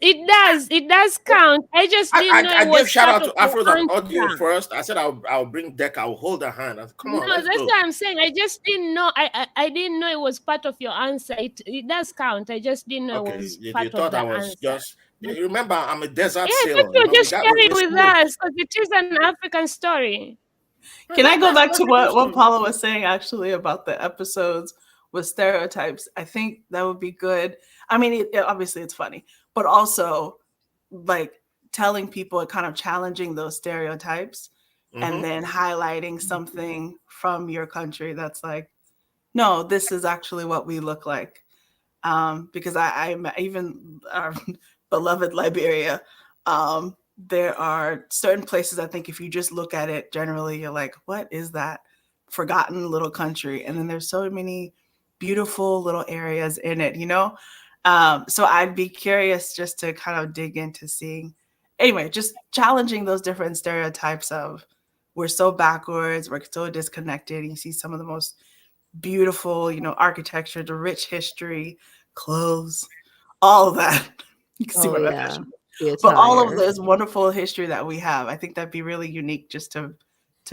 it does count. I just didn't know I it gave was shout part out of to your Afros and Audio answer. first. I said I'll bring Deck. I'll hold her hand. I said, come on, No, let's that's go. what I'm saying. I just didn't know. I didn't know it was part of your answer. It does count. I just didn't know it Okay, was you part of thought the I was answer. just. You remember, I'm a desert Yeah, I sailor. thought you were just sharing We with smooth. us because it is an African story. Can I go back to what Story. Paula was saying actually about the episodes with stereotypes? I think that would be good. I mean, obviously it's funny, but also like telling people and kind of challenging those stereotypes and then highlighting something from your country that's like, no, this is actually what we look like. Because I'm even our beloved Liberia. There are certain places I think if you just look at it generally, you're like, what is that forgotten little country? And then there's so many beautiful little areas in it, you know? So I'd be curious just to kind of dig into seeing, anyway, just challenging those different stereotypes of we're so backwards, we're so disconnected. You see some of the most beautiful, you know, architecture, the rich history, clothes, all of that. You can see Oh where that yeah, passion. the But all of attire. this wonderful history that we have, I think that'd be really unique just to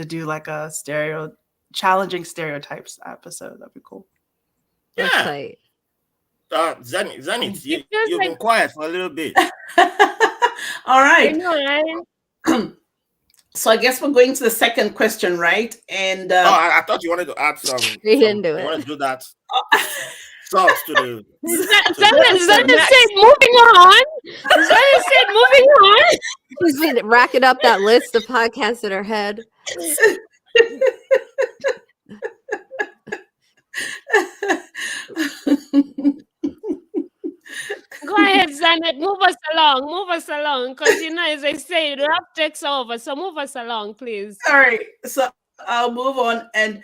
do like a challenging stereotypes episode. That'd be cool. That's Yeah. tight. Zenith, It feels you've like been quiet for a little bit. All I right. know, right? So I guess we're going to the second question, right? And I thought you wanted to add some. Straight into You it. want to do that? Salt to the. Zana said moving on. Zana said moving on. She's been racking up that list of podcasts in her head. Go ahead, Zanet. Move us along. Because, you know, as I say, rap takes over. So move us along, please. All right. So I'll move on. And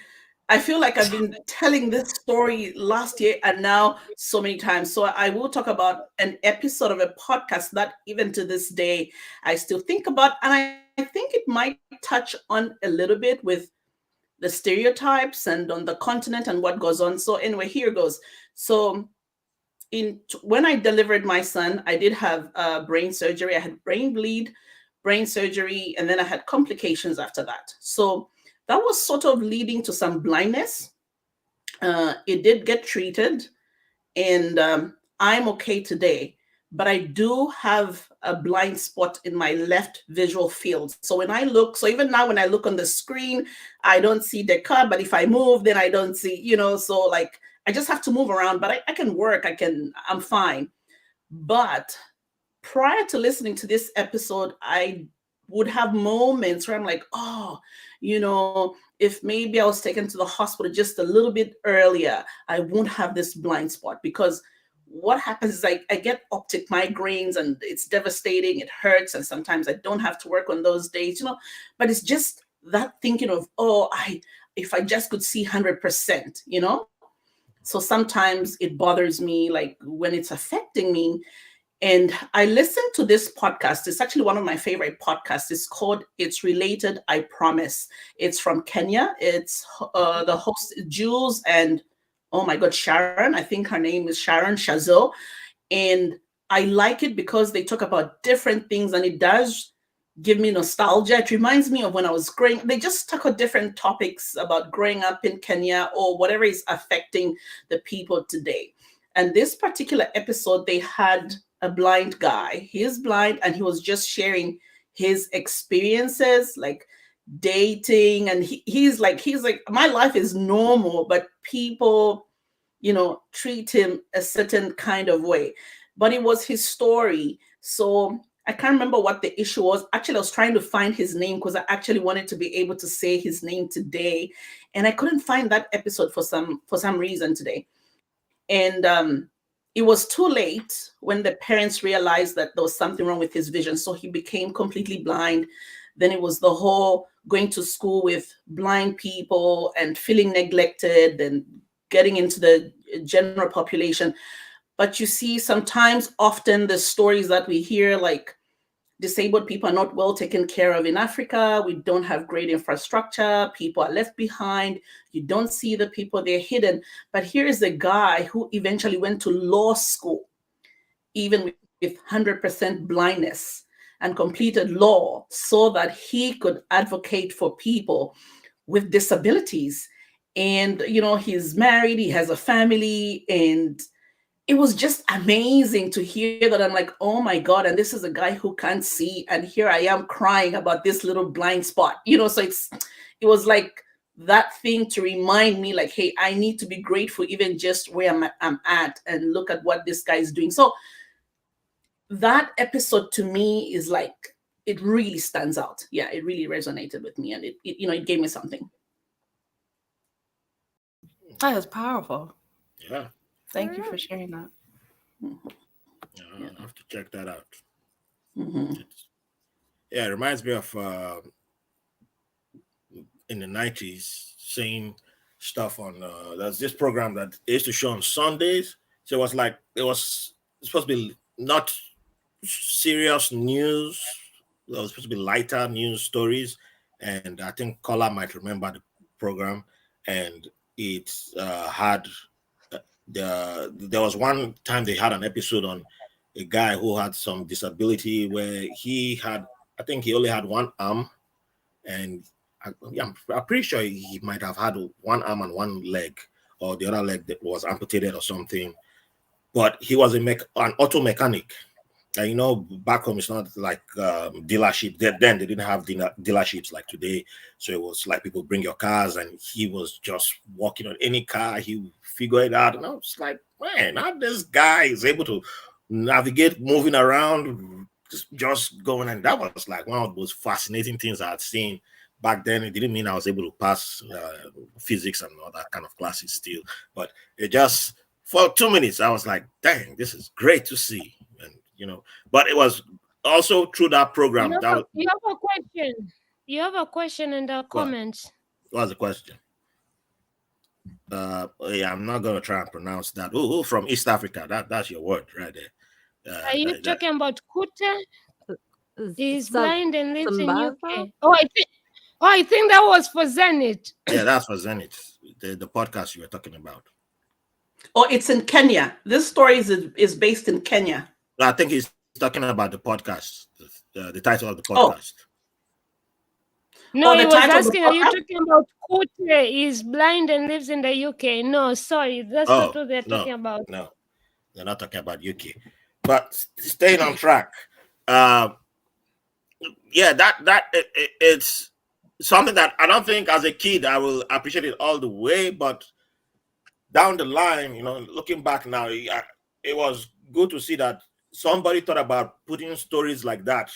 I feel like I've been telling this story last year and now so many times. So I will talk about an episode of a podcast that even to this day I still think about. And I think it might touch on a little bit with the stereotypes and on the continent and what goes on. So anyway, here goes. So when I delivered my son, I did have brain surgery. I had brain bleed, brain surgery, and then I had complications after that. So that was sort of leading to some blindness. It did get treated, and I'm okay today. But I do have a blind spot in my left visual field. So when I look, so even now when I look on the screen, I don't see the car, but if I move, then I don't see, you know, so like I just have to move around, but I can work, I'm fine. But prior to listening to this episode, I would have moments where I'm like, oh, you know, if maybe I was taken to the hospital just a little bit earlier, I won't have this blind spot. Because what happens is I get optic migraines and it's devastating, it hurts, and sometimes I don't have to work on those days, you know, but it's just that thinking of, oh, if I just could see 100%, you know. So sometimes it bothers me, like when it's affecting me. And I listened to this podcast. It's actually one of my favorite podcasts. It's called It's Related, I Promise. It's from Kenya. It's the host, Jules, and oh my God, Sharon. I think her name is Sharon Shazo. And I like it because they talk about different things, and it does give me nostalgia. It reminds me of when I was growing. They just talk about different topics about growing up in Kenya or whatever is affecting the people today. And this particular episode, they had a blind guy. He is blind, and he was just sharing his experiences, like dating. And he's like, my life is normal, but people, you know, treat him a certain kind of way. But it was his story. So I can't remember what the issue was. Actually, I was trying to find his name because I actually wanted to be able to say his name today, and I couldn't find that episode for some reason today. And it was too late when the parents realized that there was something wrong with his vision. So he became completely blind. Then it was the whole going to school with blind people and feeling neglected and getting into the general population. But you see, sometimes, often the stories that we hear, like disabled people are not well taken care of in Africa. We don't have great infrastructure. People are left behind. You don't see the people, they're hidden. But here is a guy who eventually went to law school, even with 100% blindness, and completed law so that he could advocate for people with disabilities. And, he's married, he has a family, and it was just amazing to hear that. I'm like, oh my God, and this is a guy who can't see, and here I am crying about this little blind spot, so it was like that thing to remind me, like, hey, I need to be grateful even just where I'm at, and look at what this guy is doing. So that episode to me is like, it really stands out. Yeah, it really resonated with me, and it gave me something. That was powerful. Yeah. Thank you for sharing that. Yeah, I'll have to check that out. Mm-hmm. Yeah, it reminds me of in the 90s seeing stuff on there's this program that they used to show on Sundays. So it was supposed to be not serious news. It was supposed to be lighter news stories. And I think Kola might remember the program. And it had there was one time they had an episode on a guy who had some disability where I think he only had one arm, and I'm pretty sure he might have had one arm and one leg, or the other leg that was amputated or something. But he was an auto mechanic. And back home it's not like dealership. Then they didn't have dealerships like today. So it was like people bring your cars, and he was just walking on any car. He would figure it out. And I was like, man, how this guy is able to navigate, moving around, just going. And that was like one of the most fascinating things I had seen back then. It didn't mean I was able to pass physics and all that kind of classes still. But it just, for 2 minutes, I was like, dang, this is great to see. And but it was also through that program. You have a question. You have a question in the comments. What's the question? Yeah, I'm not gonna try and pronounce that. Oh, from East Africa. That's your word right there. Are you talking about Kute? He's blind and lives in Sambaza? UK. I think that was for Zenith. Yeah, that's for Zenith. The podcast you were talking about. Oh, it's in Kenya. This story is based in Kenya. I think he's talking about the podcast, the title of the podcast. No, he was asking, are you talking about Kute? He's blind and lives in the UK. No, sorry, that's not what they're talking about. No, they're not talking about UK. But staying on track, it's something that I don't think as a kid I will appreciate it all the way, but down the line, looking back now, it was good to see that somebody thought about putting stories like that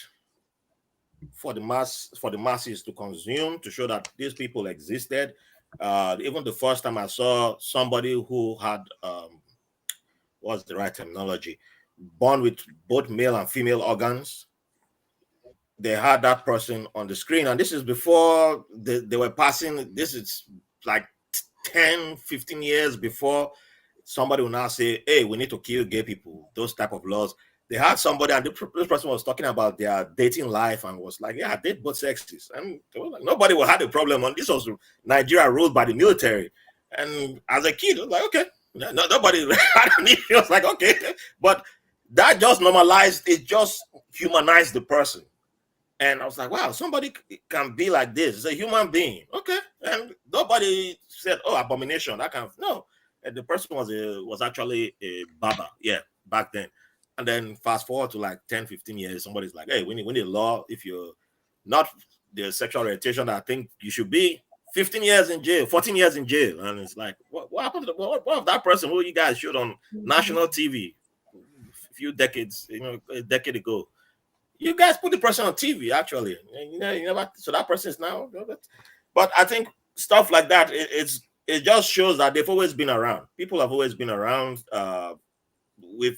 for the masses to consume, to show that these people existed. Even the first time I saw somebody who had what's the right terminology, born with both male and female organs, they had that person on the screen, and this is before they were passing. This is like 10, 15 years before somebody will now say, hey, we need to kill gay people, those type of laws. They had somebody, and this person was talking about their dating life and was like, yeah, I date both sexes. And like, nobody will have a problem on this. Was Nigeria ruled by the military. And as a kid, I was like, okay. Nobody had an issue. I was like, okay. But that just normalized, it just humanized the person. And I was like, wow, somebody can be like this. It's a human being. Okay. And nobody said, oh, abomination. That kind of, no. And the person was actually a baba. Yeah, back then. And then fast forward to like 10, 15 years, somebody's like, hey, we need a law. If you're not the sexual orientation that I think you should be, 15 years in jail, 14 years in jail. And it's like, what happened to what of that person who you guys showed on national TV a few decades, a decade ago? You guys put the person on TV, actually. So that person is now. But I think stuff like that, it's it just shows that they've always been around. People have always been around. With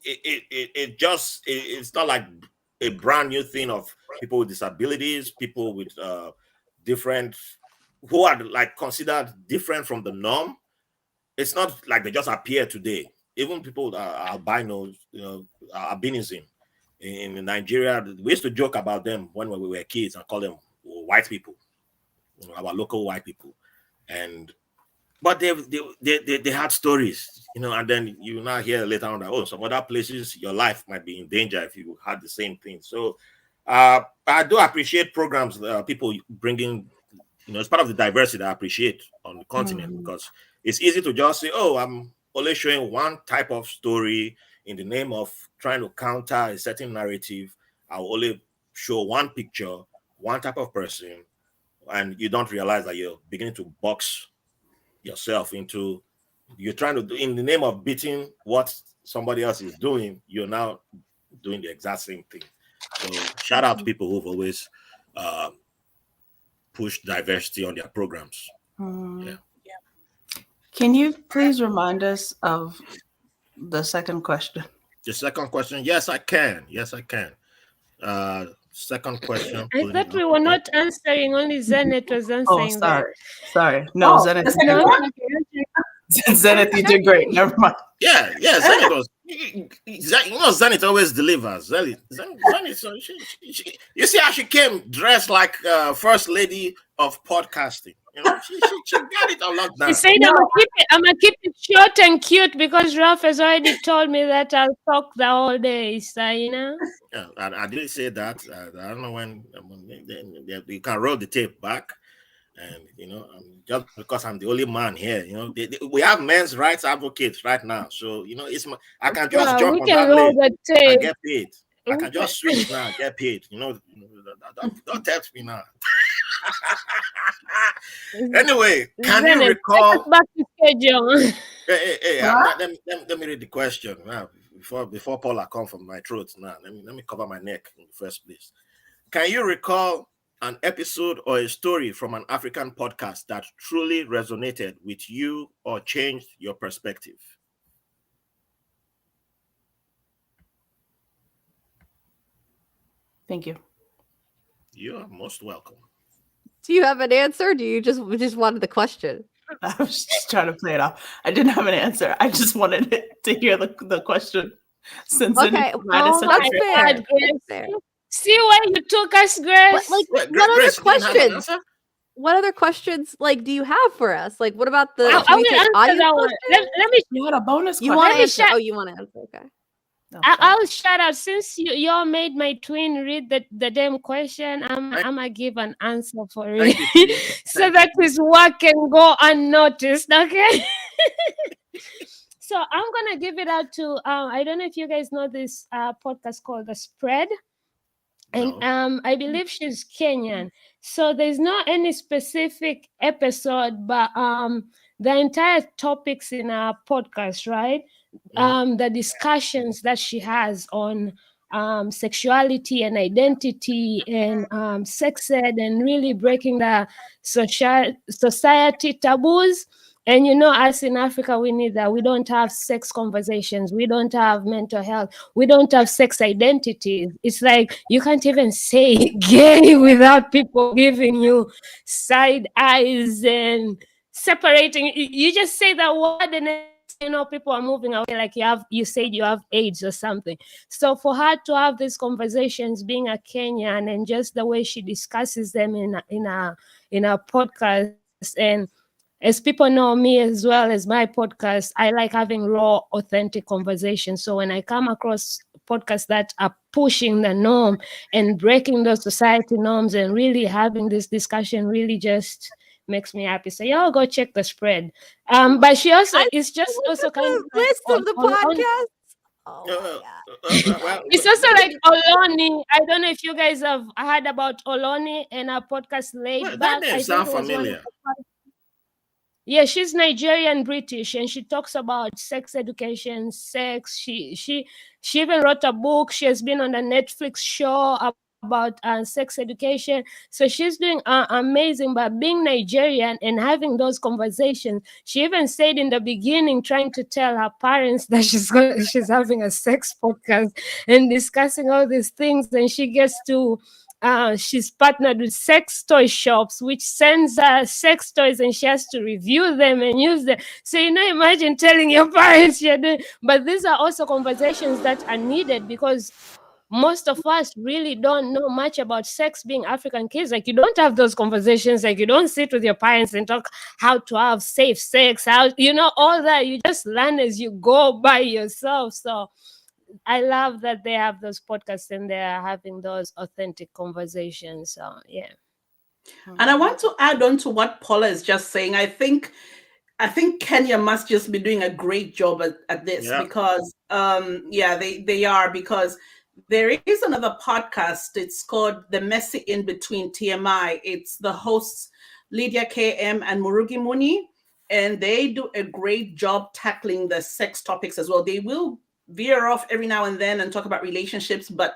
it's not like a brand new thing of people with disabilities, people with different, who are like considered different from the norm. It's not like they just appear today. Even people that are albinos, albinism in Nigeria, we used to joke about them when we were kids and call them white people, our local white people, but they had stories, and then you now hear later on that some other places your life might be in danger if you had the same thing. So I do appreciate programs people bringing, it's part of the diversity that I appreciate on the continent, because it's easy to just say, I'm only showing one type of story in the name of trying to counter a certain narrative. I'll only show one picture, one type of person, and you don't realize that you're beginning to box yourself into, you're trying to do, in the name of beating what somebody else is doing, you're now doing the exact same thing. So shout out to people who've always pushed diversity on their programs. Yeah. Can you please remind us of the second question? The second question, yes, I can. Second question. I thought we were not answering, only Zenith was answering. Sorry. No, Zenith. Zenith, you did great. Never mind. Yeah, Zenith was. Zenith always delivers. Zenith, you see how she came dressed like first lady of podcasting. She got it on lockdown. She said, I'm gonna keep it short and cute because Ralph has already told me that I'll talk the whole day. So Yeah, I didn't say that. I don't know when you can roll the tape back. And just because I'm the only man here, we have men's rights advocates right now. So I can just jump on that lane and get paid. I can just switch now and get paid. Don't tempt me now. Anyway, can you recall? Back to schedule. Hey, let me read the question now before Paula come from my throat. Now let me cover my neck in the first place. Can you recall an episode or a story from an African podcast that truly resonated with you or changed your perspective? Thank you. You are most welcome. Do you have an answer? Do you just wanted the question? I was just trying to play it off. I didn't have an answer. I just wanted to hear the question. Since okay, that's fair. See where you took us, Grace. What other questions? What other questions do you have for us? What about the? I will answer that one. Let me. You had a bonus question. You want to answer? Oh, you want to answer? Okay. I'll shout out, since y'all made my twin read the damn question. I'm gonna give an answer for it, so that his work can go unnoticed. Okay. So I'm gonna give it out to I don't know if you guys know this podcast called The Spread. And I believe she's Kenyan. So there's not any specific episode, but the entire topics in our podcast, right? The discussions that she has on sexuality and identity and sex ed, and really breaking the society taboos. And us in Africa, we need that. We don't have sex conversations. We don't have mental health. We don't have sex identities. It's like you can't even say gay without people giving you side eyes and separating. You just say that word and people are moving away like you said you have AIDS or something. So for her to have these conversations, being a Kenyan, and just the way she discusses them in a podcast, and as people know me as well as my podcast, I like having raw, authentic conversations. So when I come across podcasts that are pushing the norm and breaking those society norms and really having this discussion, really just makes me happy. So y'all go check The Spread. But she also is just also kind of list of the podcast. It's also like Oloni. I don't know if you guys have heard about Oloni and her podcast Laid Back. That name sounds familiar. Yeah, she's Nigerian British, and she talks about sex education, sex. She even wrote a book. She has been on a Netflix show about sex education. So she's doing amazing. But being Nigerian and having those conversations, she even said in the beginning, trying to tell her parents that she's having a sex podcast and discussing all these things, and she gets to. She's partnered with sex toy shops, which sends her sex toys, and she has to review them and use them. So, imagine telling your parents you're doing. But these are also conversations that are needed, because most of us really don't know much about sex being African kids. Like, you don't have those conversations. Like, you don't sit with your parents and talk how to have safe sex, how, all that. You just learn as you go by yourself. So I love that they have those podcasts and they're having those authentic conversations. So, yeah. And I want to add on to what Paula is just saying. I think Kenya must just be doing a great job at this, because they are, because there is another podcast. It's called The Messy In Between, TMI. It's the hosts Lydia KM and Murugi Muni, and they do a great job tackling the sex topics as well. They will veer off every now and then and talk about relationships, but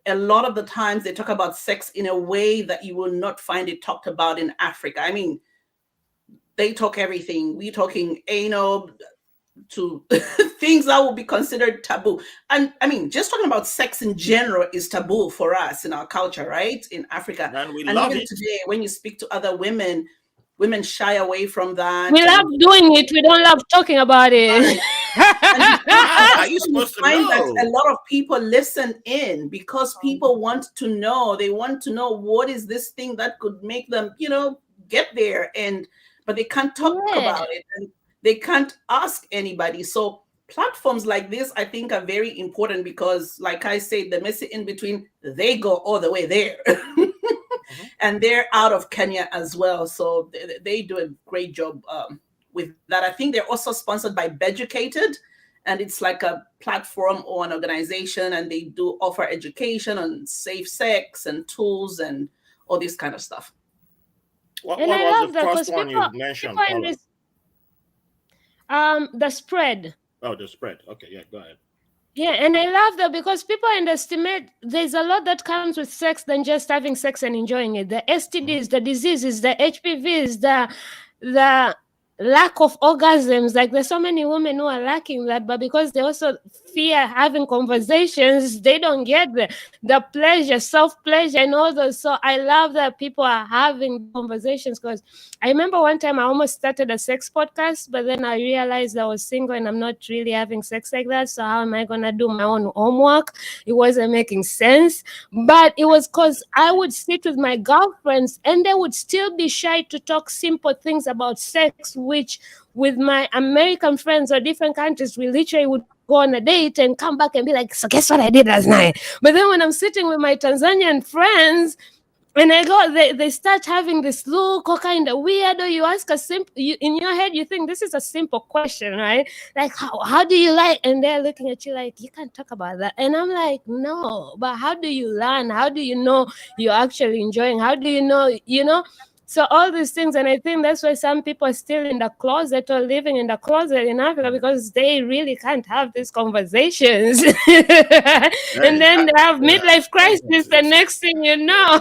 a lot of the times they talk about sex in a way that you will not find it talked about in Africa. I mean, they talk everything. We're talking anal to things that will be considered taboo. And I mean, just talking about sex in general is taboo for us in our culture, right? In Africa. And we and love even it. today, when you speak to other women shy away from that. We love doing it. We don't love talking about it. Right. How are you supposed to find that know? a lot of people listen in because people want to know. They want to know, what is this thing that could make them, get there, but they can't talk about it, and they can't ask anybody. So platforms like this, I think, are very important, because, like I said, the Messy In Between, they go all the way there. And they're out of Kenya as well. So they do a great job with that. I think they're also sponsored by Beducated, and it's like a platform or an organization, and they do offer education on safe sex and tools and all this kind of stuff. What And I was love the that first because one you mentioned, Paula? The spread. Oh, the spread. Okay, yeah, go ahead. Yeah, and I love that because people underestimate there's a lot that comes with sex than just having sex and enjoying it. The STDs, the diseases, the HPVs, the lack of orgasms. Like, there's so many women who are lacking that, but because they also fear having conversations, they don't get the pleasure, self-pleasure and all those. So I love that people are having conversations, because I remember one time I almost started a sex podcast, but then I realized I was single and I'm not really having sex like that. So how am I going to do my own homework? It wasn't making sense. But it was because I would sit with my girlfriends and they would still be shy to talk simple things about sex, which with my American friends or different countries, we literally would go on a date and come back and be like, so guess what I did last night? But then when I'm sitting with my Tanzanian friends, and they start having this look or kind of weirdo. You ask a simple, in your head, you think this is a simple question, right? Like, how do you like? And they're looking at you like, you can't talk about that. And I'm like, no, but how do you learn? How do you know you're actually enjoying? How do you know, So all these things, and I think that's why some people are still in the closet or living in the closet in Africa, because they really can't have these conversations. And then they have midlife crisis, the next thing you know.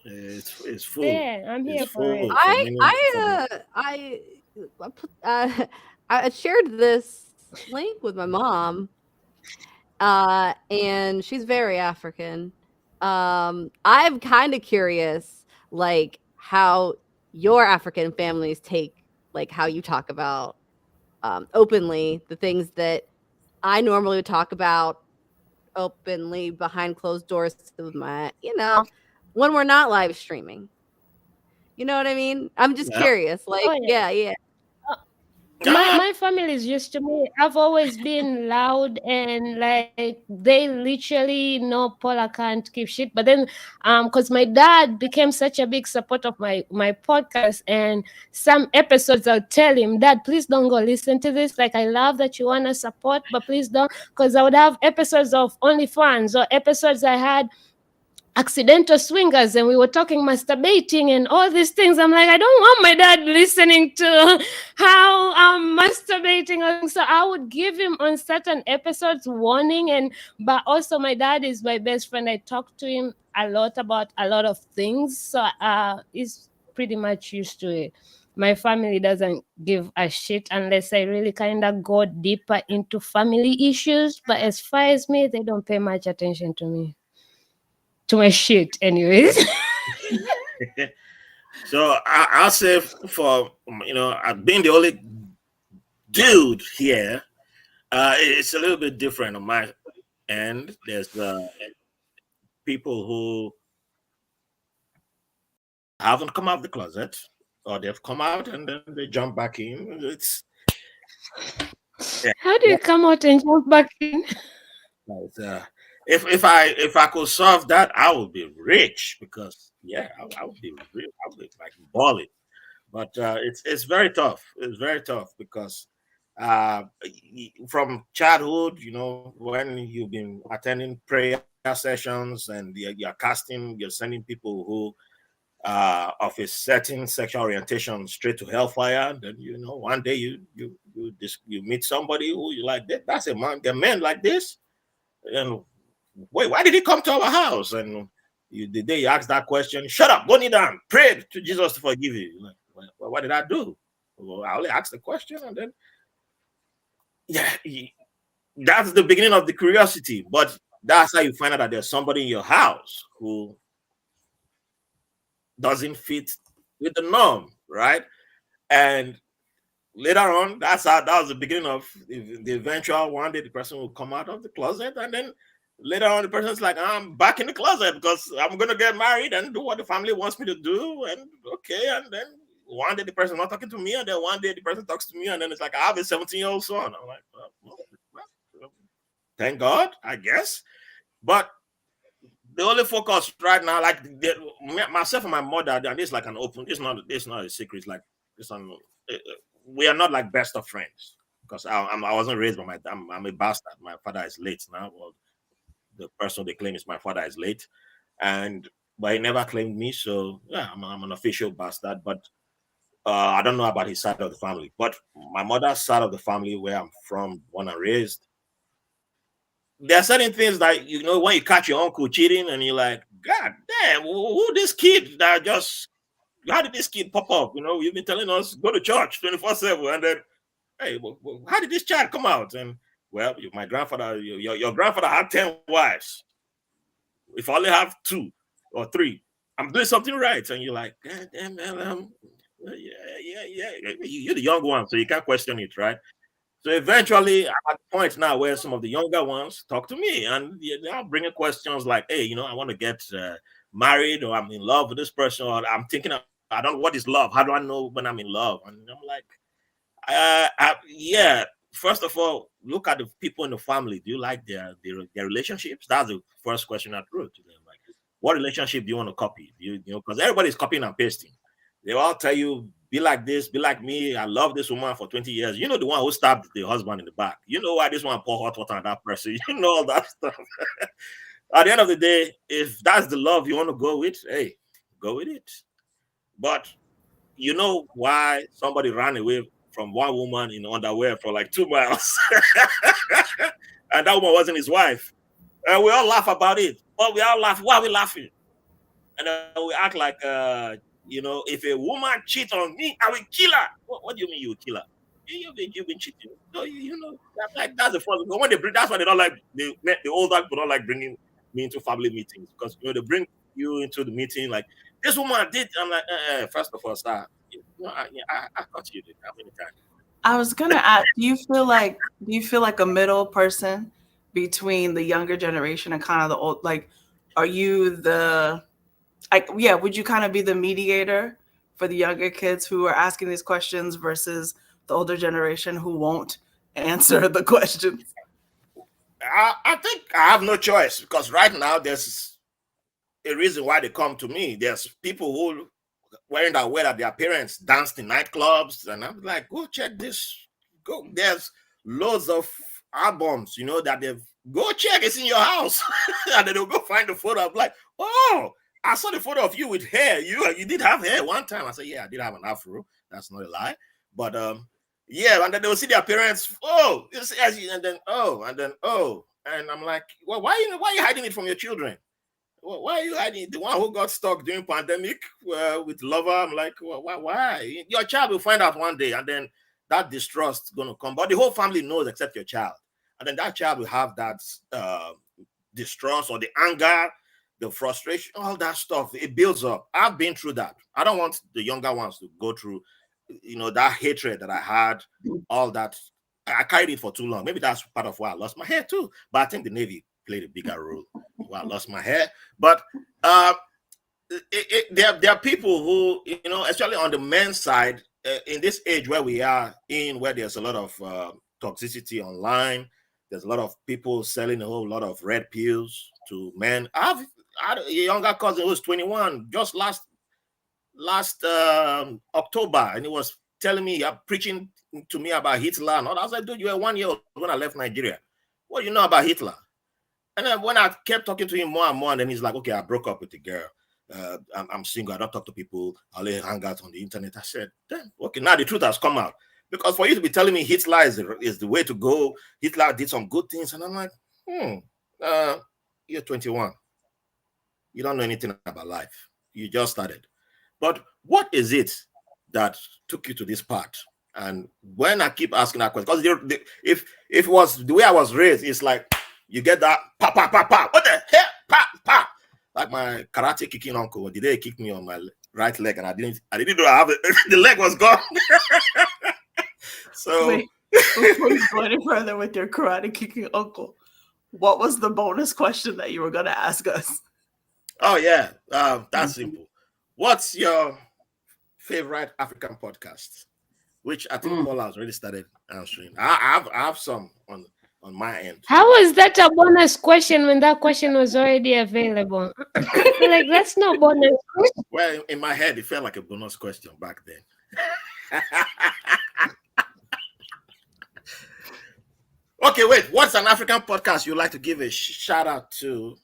It's full. Yeah, I'm here for it. I shared this link with my mom, and she's very African. I'm kind of curious, like, how your African families take, like, how you talk about openly the things that I normally would talk about openly behind closed doors with my, when we're not live streaming. You know what I mean? I'm just curious. Like, yeah. My family is used to me. I've always been loud, and like they literally know Paula can't keep shit. But then, because my dad became such a big support of my podcast, and some episodes I'll tell him, Dad, please don't go listen to this. Like, I love that you want to support, but please don't, because I would have episodes of OnlyFans or episodes I had accidental swingers, and we were talking masturbating and all these things. I'm like, I don't want my dad listening to how I'm masturbating. So I would give him on certain episodes warning, but also my dad is my best friend. I talk to him a lot about a lot of things, so he's pretty much used to it. My family doesn't give a shit unless I really kind of go deeper into family issues, but as far as me, they don't pay much attention to me. To my shit, anyways. So I'll say for being the only dude here, it's a little bit different on my end. There's people who haven't come out of the closet, or they've come out and then they jump back in. It's How do you come out and jump back in? If I could solve that, I would be rich, because I would be real. I would be like balling. But it's very tough. It's very tough because from childhood, when you've been attending prayer sessions and you're casting, you're sending people who of a certain sexual orientation straight to hellfire. Then one day you meet somebody who you like. That's a man. They're men like this. And wait, why did he come to our house? And the day you ask that question, shut up, go kneel down, pray to Jesus to forgive you. Like, well, what did I do? Well, I only asked the question, and then that's the beginning of the curiosity. But that's how you find out that there's somebody in your house who doesn't fit with the norm, right? And later on, that was the beginning of the eventual one day the person will come out of the closet, and then later on the person's like, I'm back in the closet because I'm gonna get married and do what the family wants me to do, and okay, and then one day the person not talking to me, and then one day the person talks to me, and then it's like, I have a 17-year-old son. I'm like, well, thank God, I guess. But the only focus right now, like myself and my mother, and this is like an open, it's not a secret, it's like we are not like best of friends, because I wasn't raised by I'm a bastard. My father is late now. Well, the person they claim is my father is late, but he never claimed me. So yeah, I'm an official bastard. But I don't know about his side of the family. But my mother's side of the family, where I'm from, born and raised, there are certain things that when you catch your uncle cheating, and you're like, God damn, who this kid that just. How did this kid pop up? You've been telling us go to church 24/7, and then, hey, how did this child come out? And well, my grandfather, your grandfather had 10 wives. If I only have 2 or 3, I'm doing something right. And you're like, God damn, man, yeah. You're the young one, so you can't question it, right? So eventually, I'm at the point now where some of the younger ones talk to me, and they're bringing questions like, hey, I want to get married, or I'm in love with this person, or I'm thinking I don't know what is love. How do I know when I'm in love? And I'm like, yeah. First of all, look at the people in the family. Do you like their relationships? That's the first question I threw to them. Like, what relationship do you want to copy? Because everybody's copying and pasting. They all tell you, be like this, be like me. I love this woman for 20 years. The one who stabbed the husband in the back. You know why this one pour hot water on that person. You know all that stuff. At the end of the day, if that's the love you want to go with, hey, go with it. But you know why somebody ran away from one woman in underwear for like 2 miles, and that woman wasn't his wife, and we all laugh about it. But we all laugh. Why are we laughing? And then we act like, if a woman cheats on me, I will kill her. What do you mean you will kill her? You've been cheating. So that's the first. But when they bring, that's why they don't like the older people don't like bringing me into family meetings, because they bring you into the meeting like, this woman did. I'm like, first of all, sir, I thought you did that many times. I was gonna ask, do you feel like a middle person between the younger generation and kind of the old? Like, are you would you kind of be the mediator for the younger kids who are asking these questions versus the older generation who won't answer the questions? I think I have no choice, because right now there's a reason why they come to me. There's people who wearing that way that their parents danced in nightclubs, and I'm like, go check this. Go. There's loads of albums, that they've Go check, it's in your house. And then they'll go find the photo. I'm like, oh, I saw the photo of you with hair. You did have hair one time. I said, yeah, I did have an afro. That's not a lie. But yeah, and then they'll see their parents, oh, and then oh. And I'm like, well, why are you hiding it from your children? Why are you hiding the one who got stuck during pandemic with lover? I'm like, well, why? Your child will find out one day, and then that distrust is going to come. But the whole family knows except your child. And then that child will have that distrust or the anger, the frustration, all that stuff. It builds up. I've been through that. I don't want the younger ones to go through, that hatred that I had, all that. I carried it for too long. Maybe that's part of why I lost my hair too. But I think the Navy played a bigger role why I lost my hair. But there are people who, especially on the men's side, in this age where we are in, where there's a lot of toxicity online, there's a lot of people selling a whole lot of red pills to men. I had a younger cousin who was 21 just last October, and he was telling me, preaching to me about Hitler and all that. I was like, dude, you were 1 year old when I left Nigeria. What do you know about Hitler? And then when I kept talking to him more and more, and then he's like, okay, I broke up with the girl. I'm single. I don't talk to people. I only hang out on the internet. I said, damn, okay, now the truth has come out. Because for you to be telling me Hitler is the way to go, Hitler did some good things. And I'm like, you're 21. You don't know anything about life. You just started. But what is it that took you to this part? And when I keep asking that question, because if it was the way I was raised, it's like, you get that, pa, pa, pa, pa. What the hell? Pa, pa. Like my karate kicking uncle. Did they kick me on my right leg? And I didn't know I have it. The leg was gone. So wait, before you go any further with your karate kicking uncle, what was the bonus question that you were going to ask us? Oh yeah, that's simple. What's your favorite African podcast? Which I think Paula has already started answering. I have some on my end. How was that a bonus question when that question was already available? Like, that's no bonus. Well, in my head, it felt like a bonus question back then. Okay, wait. What's an African podcast you'd like to give a shout out to?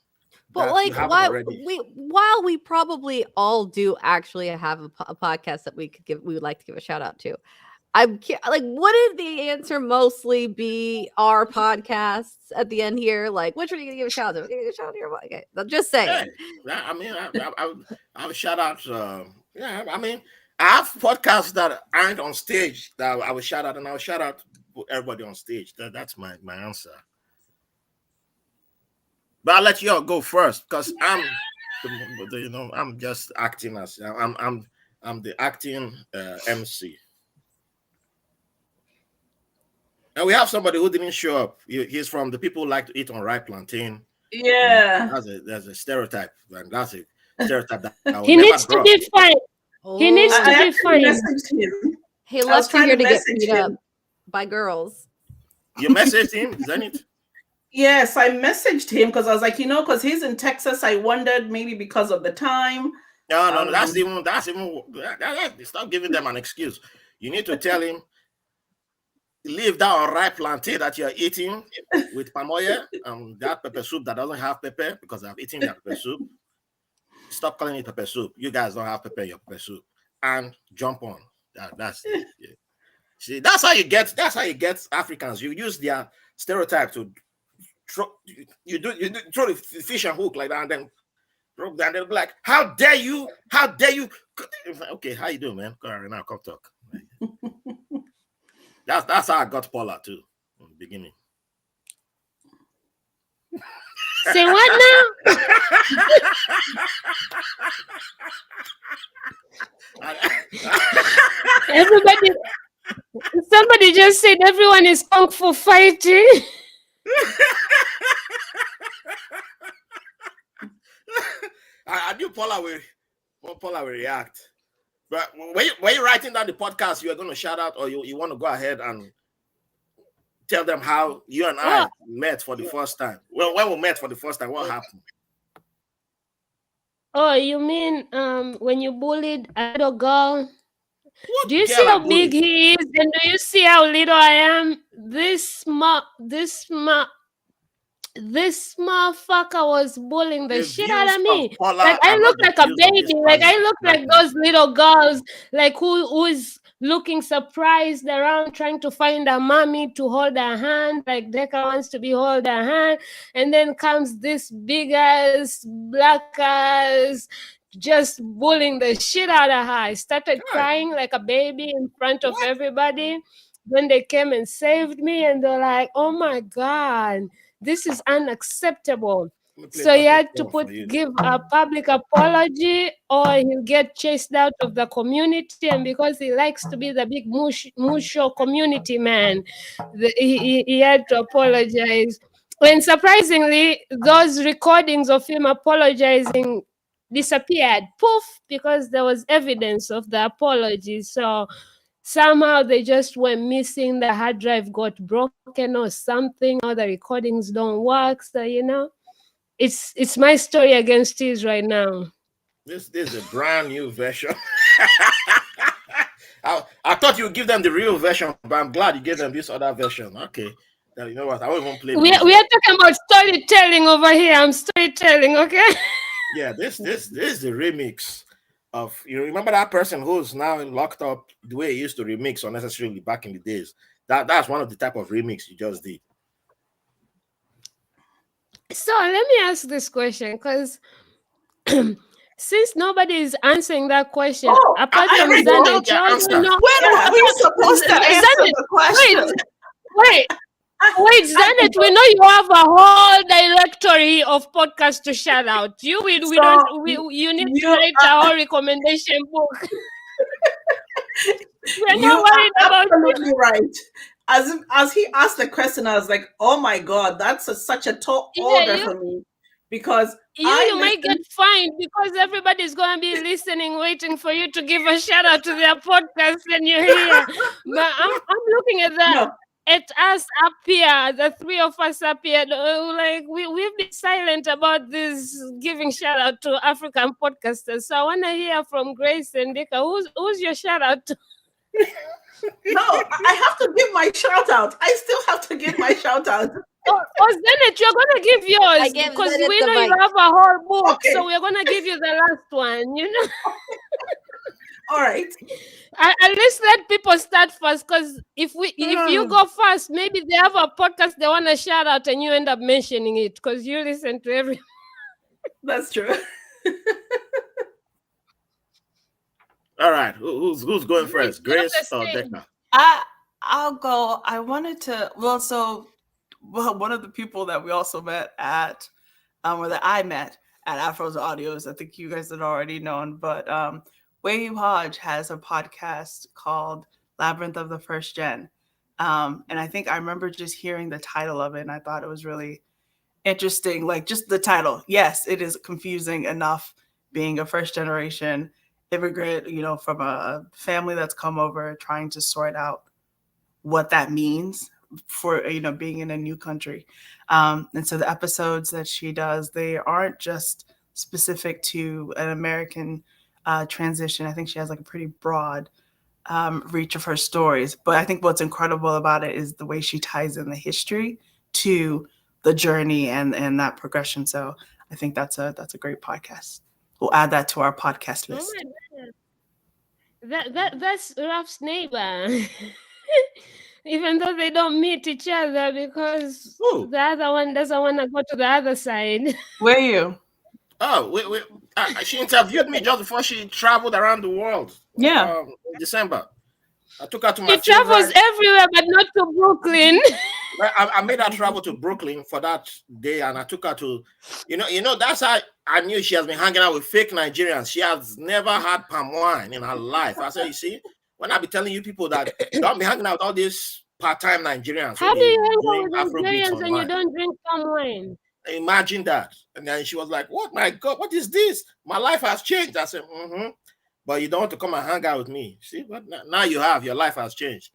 But like, while we probably all do actually have a podcast that we would like to give a shout out to. I'm like, wouldn't the answer mostly be our podcasts at the end here? Like, which one are you gonna give a shout out to? We're gonna give a shout out to your okay. I'm just saying. Yeah, I mean, I would shout out. Yeah, I mean, I have podcasts that aren't on stage that I would shout out, and I would shout out everybody on stage. That's my answer. But I'll let you all go first because I'm just acting as I'm the acting MC. And we have somebody who didn't show up. He's from the people who like to eat on ripe plantain. Yeah. That's a stereotype. And that's a stereotype that he needs to be fine. He needs to be fine. He loves to hear to get beat up by girls. You messaged him? Is that it? Yes, I messaged him because I was like, because he's in Texas. I wondered maybe because of the time. No, that's even stop giving them an excuse. You need to tell him, leave that unripe plantain that you're eating with palm oil, that pepper soup that doesn't have pepper, because I've eaten that pepper soup. Stop calling it pepper soup. You guys don't have pepper in your pepper soup. And jump on. That's it. Yeah. See, that's how you get Africans. You use their stereotype to throw the fish and hook like that, and then they'll be like, how dare you? Okay, how you doing, man? Go ahead now, come talk. That's how I got Paula too in the beginning. Say what now? Somebody just said everyone is kung fu fighting. I knew Paula will react. But when you're writing down the podcast, you are going to shout out, or you want to go ahead and tell them how you and I met for the first time. Well, when we met for the first time, what happened? Oh, you mean when you bullied a little girl? Do you see how big he is, and do you see how little I am? This this motherfucker was bullying the shit out views of me. of Paula Like I are look not the like a views of this baby. Like I panel. look like those little girls, like who's looking surprised around, trying to find a mommy to hold her hand. Like Decca wants to be hold her hand, and then comes this big ass black ass just bullying the shit out of her. I started crying like a baby in front of everybody. Then they came and saved me, and they're like, "Oh my God, this is unacceptable." So he had to give a public apology, or he'll get chased out of the community. And because he likes to be the big musho community man, he had to apologize. And surprisingly, those recordings of him apologizing disappeared, poof, because there was evidence of the apology. So somehow they just went missing. The hard drive got broken or something, or the recordings don't work. So it's my story against his right now. This is a brand new version. I thought you would give them the real version, but I'm glad you gave them this other version. Okay. Now, you know what? I won't even play. We are talking about storytelling over here. I'm storytelling, okay? Yeah, this is the remix of, you remember that person who's now locked up the way he used to remix unnecessarily back in the days. That's one of the type of remix you just did. So let me ask this question, because since nobody is answering that question, apart from Zanet, when are we supposed to answer the question? Wait, Zanet, we know you have a whole directory of podcasts to shout out. You need to write a whole recommendation book. We're not worried about absolutely right. As he asked the question, I was like, "Oh my God, that's such a tall order for me," because you might get fined because everybody's going to be listening, waiting for you to give a shout out to their podcast when you're here. But I'm looking at that. No. At us up here, the three of us up here, like we've been silent about this giving shout out to African podcasters. So I want to hear from Grace and Dika. Who's your shout out to? No, I have to give my shout out. I still have to give my shout out. Zanet, you're gonna give yours because we know you have a whole book, okay. So we're gonna give you the last one. All right. At least let people start first, because if you go first, maybe they have a podcast they want to shout out and you end up mentioning it because you listen to every. That's true. All right, who's going first, Grace or Decca? I'll go. I wanted to. One of the people that we also met at, or that I met at Afro's Audios, I think you guys had already known, but Wayne Hodge has a podcast called Labyrinth of the First Gen. And I think I remember just hearing the title of it, and I thought it was really interesting. Like just the title. Yes, it is confusing enough being a first generation immigrant, from a family that's come over, trying to sort out what that means for, being in a new country. And so the episodes that she does, they aren't just specific to an American transition. I think she has like a pretty broad reach of her stories. But I think what's incredible about it is the way she ties in the history to the journey and that progression. So I think that's a great podcast. We'll add that to our podcast list. Oh my God. That's Ralph's neighbor. Even though they don't meet each other because the other one doesn't want to go to the other side. Where are you? Oh, she interviewed me just before she traveled around the world. Yeah. In December. I took her to my She travels everywhere, but not to Brooklyn. I made her travel to Brooklyn for that day, and I took her to, that's how I knew she has been hanging out with fake Nigerians. She has never had palm wine in her life. I said, you see, when I be telling you people that don't be hanging out with all these part-time Nigerians. How do you hang out with Nigerians and you don't drink palm wine? Imagine that. And then she was like, what, my God, what is this? My life has changed. I said, but you don't want to come and hang out with me. See, but now you have, your life has changed.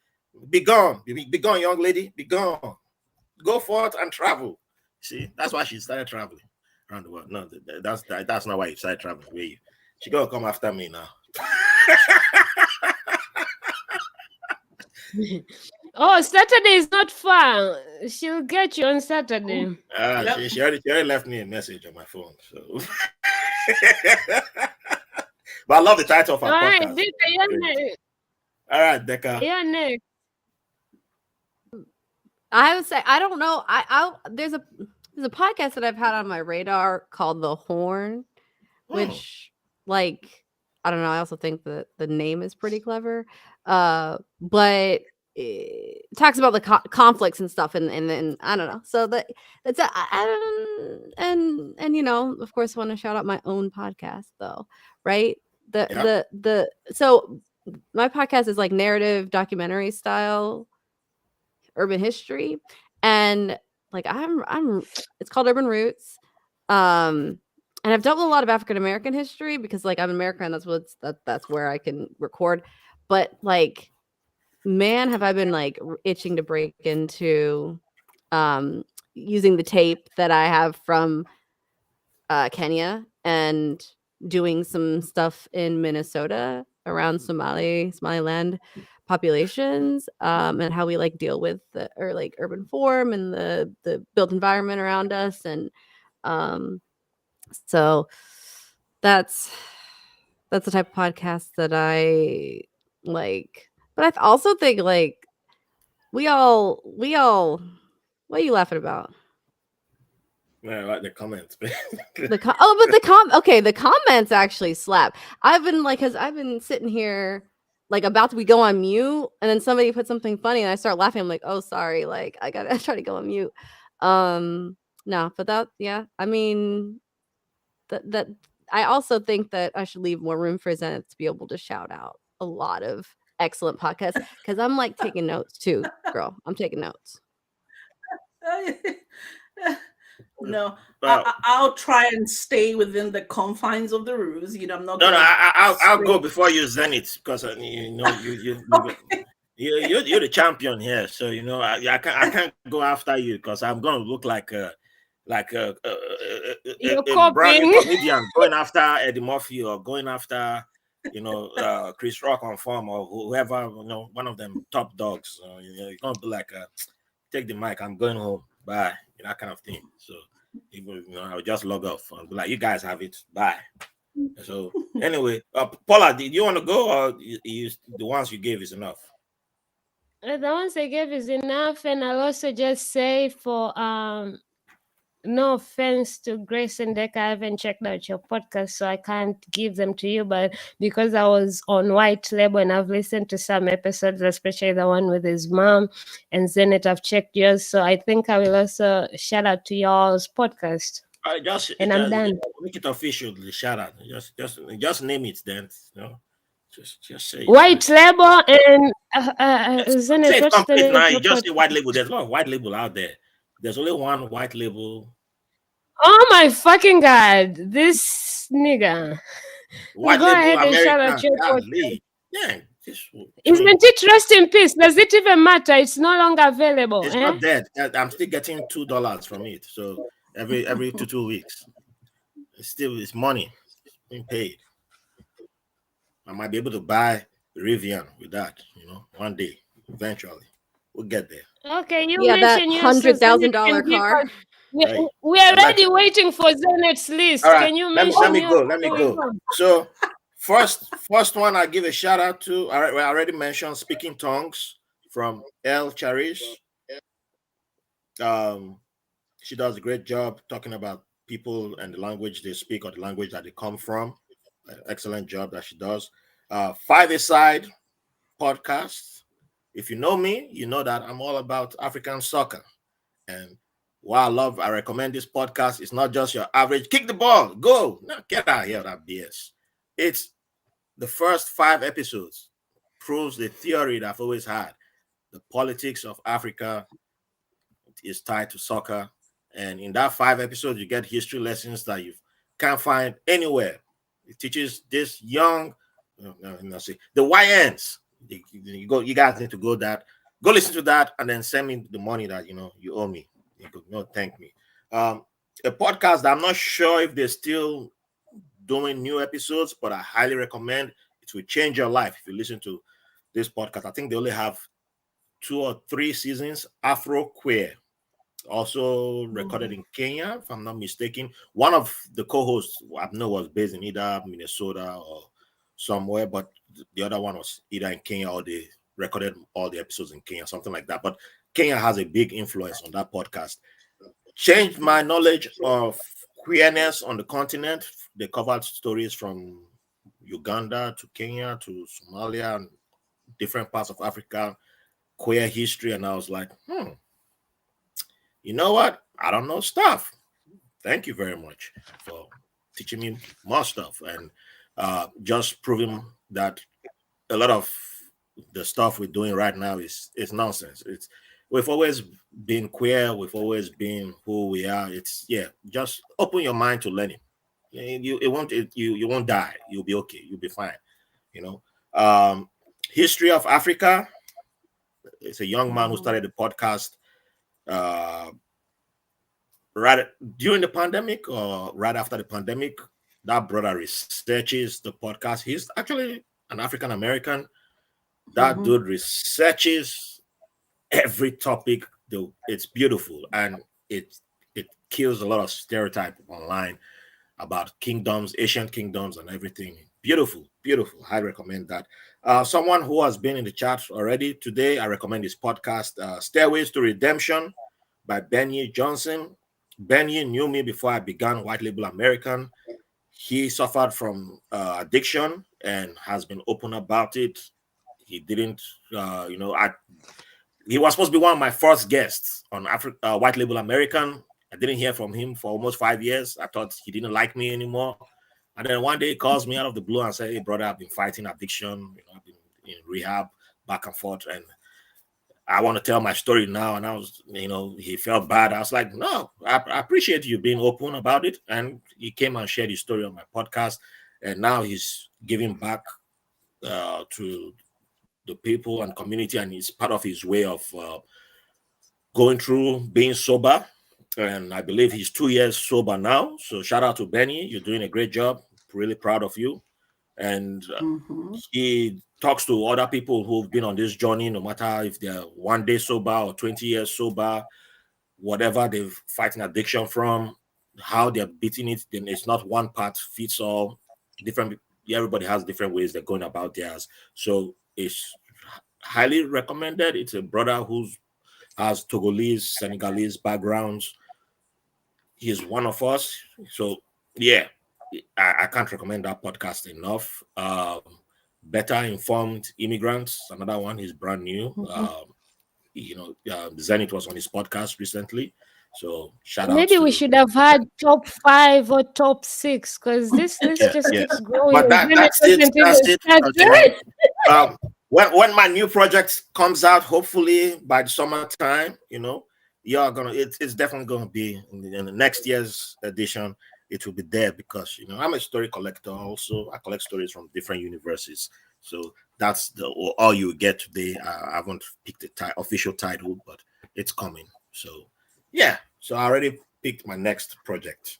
Be gone, young lady, be gone. Go forth and travel. See, that's why she started traveling around the world. No, that's not why you started traveling. She gonna come after me now. Oh, Saturday is not far. She'll get you on Saturday. Yep. She already left me a message on my phone. So, but I love the title of All our right, podcast. Dika, you're Great. next. All right, Decca. You're next. I would say I don't know. There's a podcast that I've had on my radar called The Horn, which like I don't know. I also think that the name is pretty clever, but it talks about the conflicts and stuff, and then I don't know. So that's and you know, of course, I want to shout out my own podcast though, right? So my podcast is like narrative documentary style urban history, and like it's called Urban Roots, and I've dealt with a lot of African American history because like I'm American, that's where I can record, but like man have I been like itching to break into using the tape that I have from Kenya and doing some stuff in Minnesota around Somaliland populations, and how we like deal with the or like urban form and the built environment around us, and so that's the type of podcast that I like. But I also think like we all what are you laughing about? Yeah, I like the comments. The comments actually slap. I've been sitting here like about to go on mute, and then somebody put something funny, and I start laughing. I'm like, oh, sorry, like I gotta try to go on mute. No, but that, yeah, I mean, that I also think that I should leave more room for Zenith to be able to shout out a lot of excellent podcasts because I'm like taking notes too, girl. I'm taking notes. No, I'll try and stay within the confines of the rules. You know, I'm not. No, I'll go before you, Zenith, because you know Okay. you're the champion here. So you know I can't go after you because I'm gonna look like a You're brand new copying. comedian going after Eddie Murphy or going after Chris Rock on form or whoever, you know, one of them top dogs. You know, you're gonna be like take the mic, I'm going home, bye, that kind of thing. So even I'll just log off and be like, you guys have it, bye. So anyway, Paula, did you want to go or the ones you gave is enough? The ones I gave is enough, and I'll also just say for no offense to Grace and Deca, I haven't checked out your podcast, so I can't give them to you. But because I was on White Label and I've listened to some episodes, especially the one with his mom and Zenith, I've checked yours. So I think I will also shout out to y'all's podcast. I'm done. Make it official. The shout out. Just name it then. You know, just say White Label and Zenith. Say What's the name now. of You your just podcast? say White Label. There's a lot of White Label out there. There's only one White Label. Oh my fucking god! This nigga. White Go Label ahead and American. shout out your podcast. Yeah. Isn't it rest in peace? Does it even matter? It's no longer available. It's not dead. I'm still getting $2 from it. So every 2 weeks, it's money. It's being paid. I might be able to buy Rivian with that. You know, one day, eventually, we'll get there. Okay, you that mentioned $100,000 car. We are already waiting for Zenith's list. All right, Can you let mention? me go. So first one I give a shout out to. I already mentioned Speaking Tongues from El Charish. She does a great job talking about people and the language they speak or the language that they come from. Excellent job that she does. Five-A-Side podcast. If you know me, you know that I'm all about African soccer. And what I recommend this podcast. It's not just your average kick the ball, go. No, get out of here, that BS. It's the first 5 episodes proves the theory that I've always had. The politics of Africa is tied to soccer. And in that 5 episodes, you get history lessons that you can't find anywhere. It teaches this young, the YNs. You guys need to go listen to that, and then send me the money that you owe me. You could not thank me. A podcast that I'm not sure if they're still doing new episodes, but I highly recommend. It will change your life if you listen to this podcast. I think they only have 2 or 3 seasons, Afro Queer, also recorded in Kenya, if I'm not mistaken. One of the co-hosts I know was based in either Minnesota or somewhere, but the other one was either in Kenya or they recorded all the episodes in Kenya, something like that. But Kenya has a big influence on that podcast. Changed my knowledge of queerness on the continent. They covered stories from Uganda to Kenya to Somalia and different parts of Africa, queer history. And I was like, you know what? I don't know stuff. Thank you very much for teaching me more stuff and just proving that a lot of the stuff we're doing right now is nonsense. We've always been queer. We've always been who we are. Just open your mind to learning. You won't die. You'll be okay. You'll be fine. History of Africa. It's a young man who started the podcast right during the pandemic or right after the pandemic. That brother researches the podcast. He's actually an African American. That dude researches every topic. It's beautiful, and it kills a lot of stereotype online about kingdoms, ancient kingdoms, and everything. Beautiful. I recommend that. Someone who has been in the chat already today, I recommend this podcast, Stairways to Redemption by Benny Johnson. Benny knew me before I began White Label American. He suffered from addiction and has been open about it. He didn't, he was supposed to be one of my first guests on White Label American. I didn't hear from him for almost 5 years. I thought he didn't like me anymore. And then one day he calls me out of the blue and said, "Hey, brother, I've been fighting addiction. I've been in rehab back and forth. And I want to tell my story now." And I was, he felt bad. I was like, "No, I appreciate you being open about it." And he came and shared his story on my podcast. And now he's giving back to the people and community. And it's part of his way of going through being sober. And I believe he's 2 years sober now. So shout out to Benny. You're doing a great job. Really proud of you. And he talks to other people who've been on this journey, no matter if they're 1 day sober or 20 years sober, whatever they're fighting addiction from, how they're beating it. Then it's not one part fits all. Everybody has different ways they're going about theirs. So it's highly recommended. It's a brother who has Togolese, Senegalese backgrounds. He's one of us. So yeah, I can't recommend that podcast enough. Better Informed Immigrants, another one. He's brand new. Zenith was on his podcast recently. So shout out. Maybe we should have had top 5 or top 6 because this list just keeps growing. But that's it. When my new project comes out, hopefully by the summertime, it's definitely gonna be in the next year's edition. It will be there because I'm a story collector also. I collect stories from different universes. So that's all you get today. I haven't picked the official title, but it's coming. So yeah. So I already picked my next project.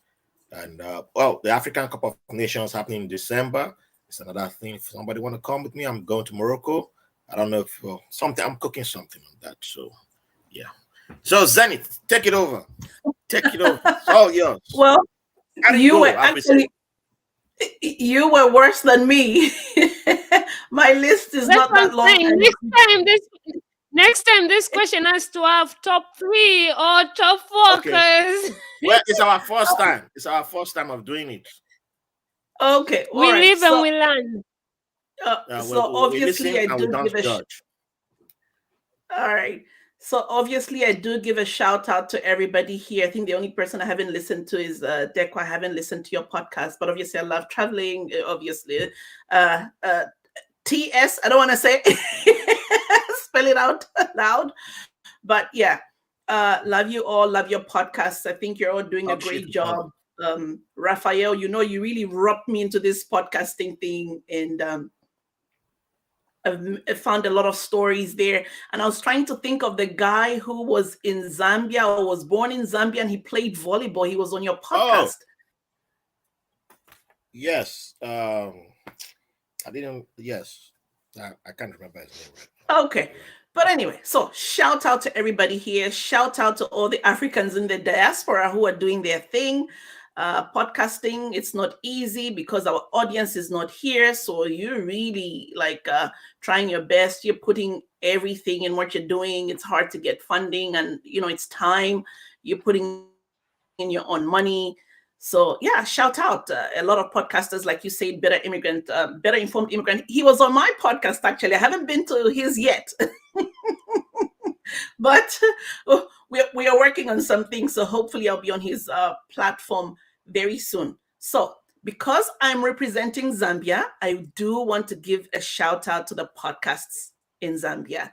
And the African Cup of Nations happening in December. It's another thing. If somebody want to come with me, I'm going to Morocco. I don't know if I'm cooking something on that. So yeah. So Zenith, take it over. It's all yours. Well, you were worse than me. My list is not that long. Next time, this question has to have top 3 or top 4 because well, it's our first time. It's our first time of doing it. Okay, we live and we learn. Obviously, I do give a judge. All right. So obviously, I do give a shout out to everybody here. I think the only person I haven't listened to is Deco. I haven't listened to your podcast, but obviously, I love traveling. Obviously, TS. I don't want to say spell it out loud, but yeah, love you all. Love your podcasts. I think you're all doing a great job. Raphael, you really rubbed me into this podcasting thing, and I found a lot of stories there. And I was trying to think of the guy who was in Zambia or was born in Zambia and he played volleyball. He was on your podcast. Yes. I can't remember his name. Okay. But anyway, so shout out to everybody here. Shout out to all the Africans in the diaspora who are doing their thing. Podcasting, it's not easy because our audience is not here. So you're really like trying your best. You're putting everything in what you're doing. It's hard to get funding, and it's time. You're putting in your own money. So yeah, shout out a lot of podcasters, like you said, Better Informed Immigrant. He was on my podcast actually. I haven't been to his yet. But we are working on something, so hopefully I'll be on his platform very soon. So because I'm representing Zambia, I do want to give a shout out to the podcasts in Zambia.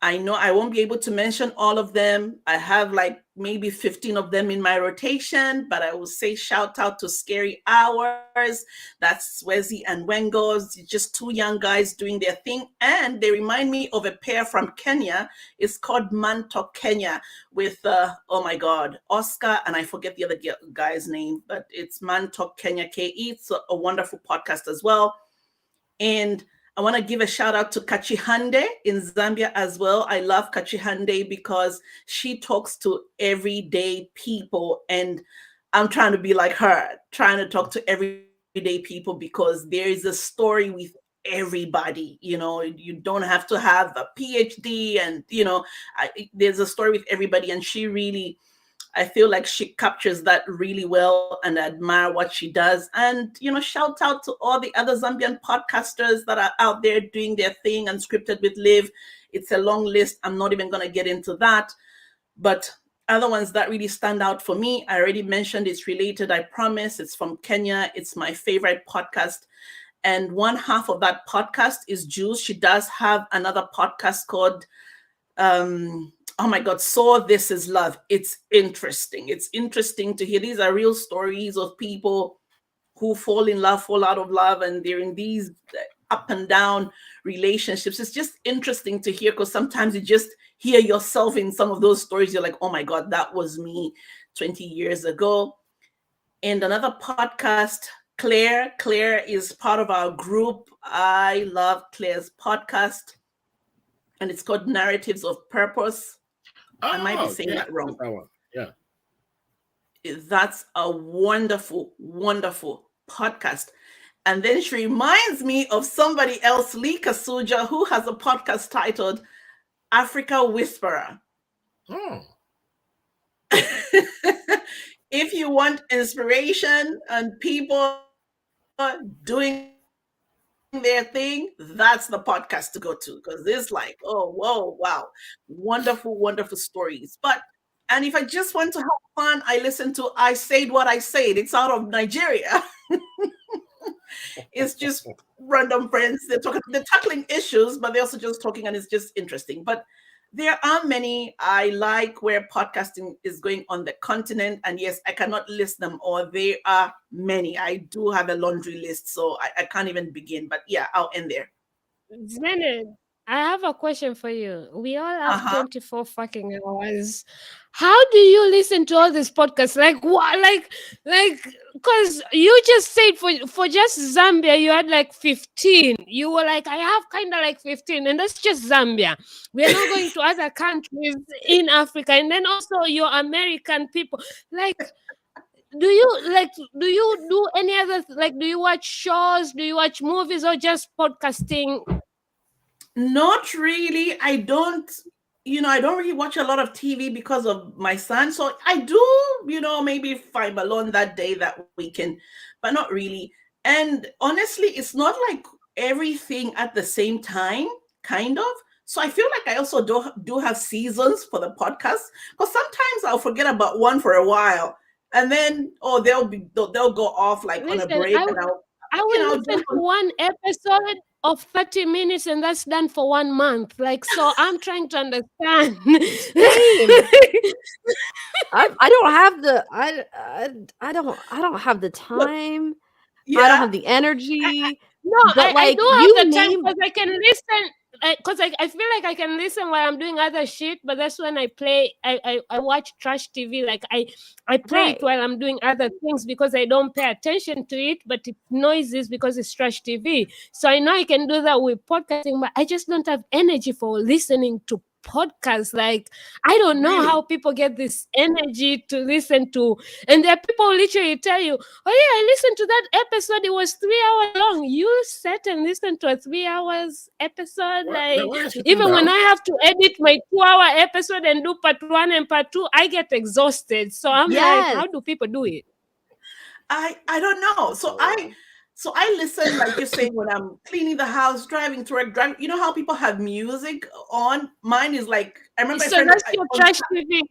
I know I won't be able to mention all of them. I have like maybe 15 of them in my rotation, but I will say shout out to Scary Hours. That's Swezi and Wengos, just two young guys doing their thing. And they remind me of a pair from Kenya. It's called Man Talk Kenya with, oh my God, Oscar, and I forget the other guy's name, but it's Man Talk Kenya KE. It's a wonderful podcast as well. And I want to give a shout out to Kachihande in Zambia as well. I love Kachihande because she talks to everyday people, and I'm trying to be like her, trying to talk to everyday people because there is a story with everybody. You don't have to have a PhD, and there's a story with everybody, and she really, I feel like she captures that really well, and I admire what she does. And, shout out to all the other Zambian podcasters that are out there doing their thing. Unscripted with Liv. It's a long list. I'm not even going to get into that. But other ones that really stand out for me, I already mentioned it's related, I promise. It's from Kenya. It's my favorite podcast. And one half of that podcast is Jules. She does have another podcast called oh my God, So This Is Love. It's interesting. It's interesting to hear. These are real stories of people who fall in love, fall out of love, and they're in these up and down relationships. It's just interesting to hear because sometimes you just hear yourself in some of those stories. You're like, oh my God, that was me 20 years ago. And another podcast, Claire. Claire is part of our group. I love Claire's podcast, and it's called Narratives of Purpose. I might be saying that wrong. That one. Yeah. That's a wonderful, wonderful podcast. And then she reminds me of somebody else, Lee Kasuja, who has a podcast titled Africa Whisperer. Oh. If you want inspiration and people doing their thing, that's the podcast to go to, because it's like, oh, whoa, wow, wonderful, wonderful stories. And if I just want to have fun, I listen to I Said What I Said. It's out of Nigeria. It's just random friends. They're tackling issues, but they're also just talking, and it's just interesting. But there are many. I like where podcasting is going on the continent. And yes, I cannot list them all. There are many. I do have a laundry list, so I can't even begin. But yeah, I'll end there. Zenith, I have a question for you. We all have 24 fucking hours. How do you listen to all these podcasts? Like what? Like, because you just said for just Zambia you had like 15. You were like, I have kind of like 15, and that's just Zambia. We are not going to other countries in Africa, and then also your American people. Like, do you do any other, like, do you watch shows? Do you watch movies, or just podcasting? Not really. I don't really watch a lot of TV because of my son. So I do, maybe if I'm alone that day, that weekend, but not really. And honestly, it's not like everything at the same time, kind of. So I feel like I also do have seasons for the podcast, because sometimes I'll forget about one for a while, and then they'll go off like on a break, and I will listen to one episode of 30 minutes, and that's done for 1 month. Like, so I'm trying to understand. I don't have the I don't have the time. Yeah. I don't have the energy. No, I do have the time, because I can listen. because I feel like I can listen while I'm doing other shit, but that's when I watch trash TV. Like I play it while I'm doing other things because I don't pay attention to it, but it noises because it's trash TV. So I know I can do that with podcasting, but I just don't have energy for listening to podcasts. Like I don't know how people get this energy to listen to, and there are people who literally tell you, oh yeah, I listened to that episode, it was 3 hours long. You sat and listened to a 3 hours episode. Like even when I have to edit my 2-hour episode and do part 1 and part 2, I get exhausted. So I'm like, how do people do it? I don't know. So I listen, like you're saying, when I'm cleaning the house, driving to work, driving. You know how people have music on? Mine is like, I remember. So that's your trash TV.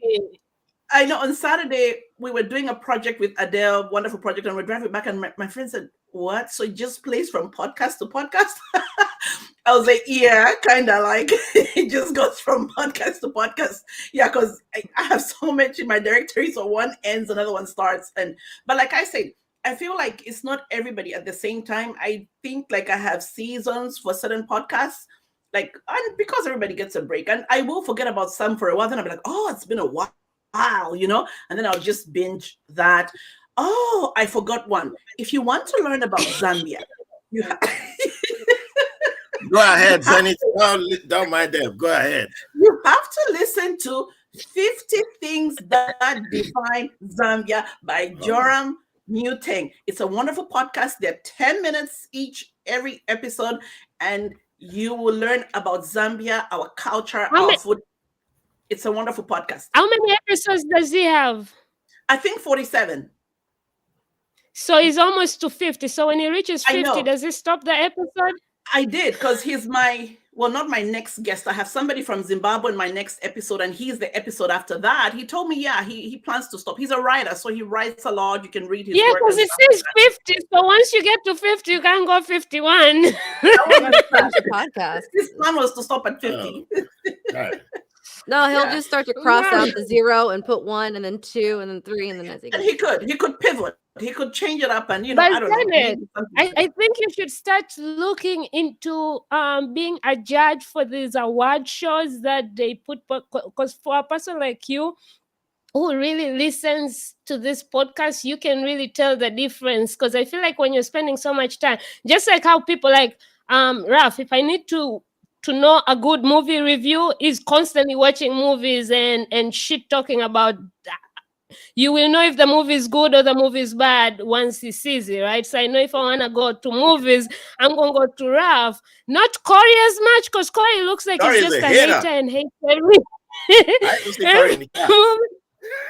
I know on Saturday we were doing a project with Adele, wonderful project, and we're driving back, and my friend said, "What? So it just plays from podcast to podcast?" I was like, "Yeah, kind of like it just goes from podcast to podcast." Yeah, because I have so much in my directory, so one ends, another one starts, but like I said, I feel like it's not everybody at the same time. I think like I have seasons for certain podcasts, like, and because everybody gets a break, and I will forget about some for a while, then I'll be like, "Oh, it's been a while." And then I'll just binge that. Oh, I forgot one. If you want to learn about Zambia, you have go ahead, Zenith. Don't mind them. Go ahead. You have to listen to 50 Things That Define Zambia by Joram Muteng. It's a wonderful podcast. They're 10 minutes each, every episode, and you will learn about Zambia, our culture, our food. It's a wonderful podcast. How many episodes does he have? I think 47. So he's almost to 50. So when he reaches 50, does he stop the episode? I did, because he's not my next guest. I have somebody from Zimbabwe in my next episode, and he's the episode after that. He told me, he plans to stop. He's a writer, so he writes a lot. You can read his work. Yeah, because it says 50. So once you get to 50, you can't go 51. Podcast. His plan was to stop at 50. Right. No, he'll just start to cross out the 0 and put 1 and then 2 and then 3 and then I think. And he could pivot. He could change it up, and But I don't know. I think you should start looking into being a judge for these award shows that they put, because for a person like you who really listens to this podcast, you can really tell the difference. Because I feel like when you're spending so much time, just like how people like Raf, if I need to know a good movie review, is constantly watching movies and shit talking about that. You will know if the movie is good or the movie is bad once he sees it, right? So I know if I want to go to movies, I'm going to go to Raf. Not Corey as much, because Corey looks like he's just a hater and hates everything.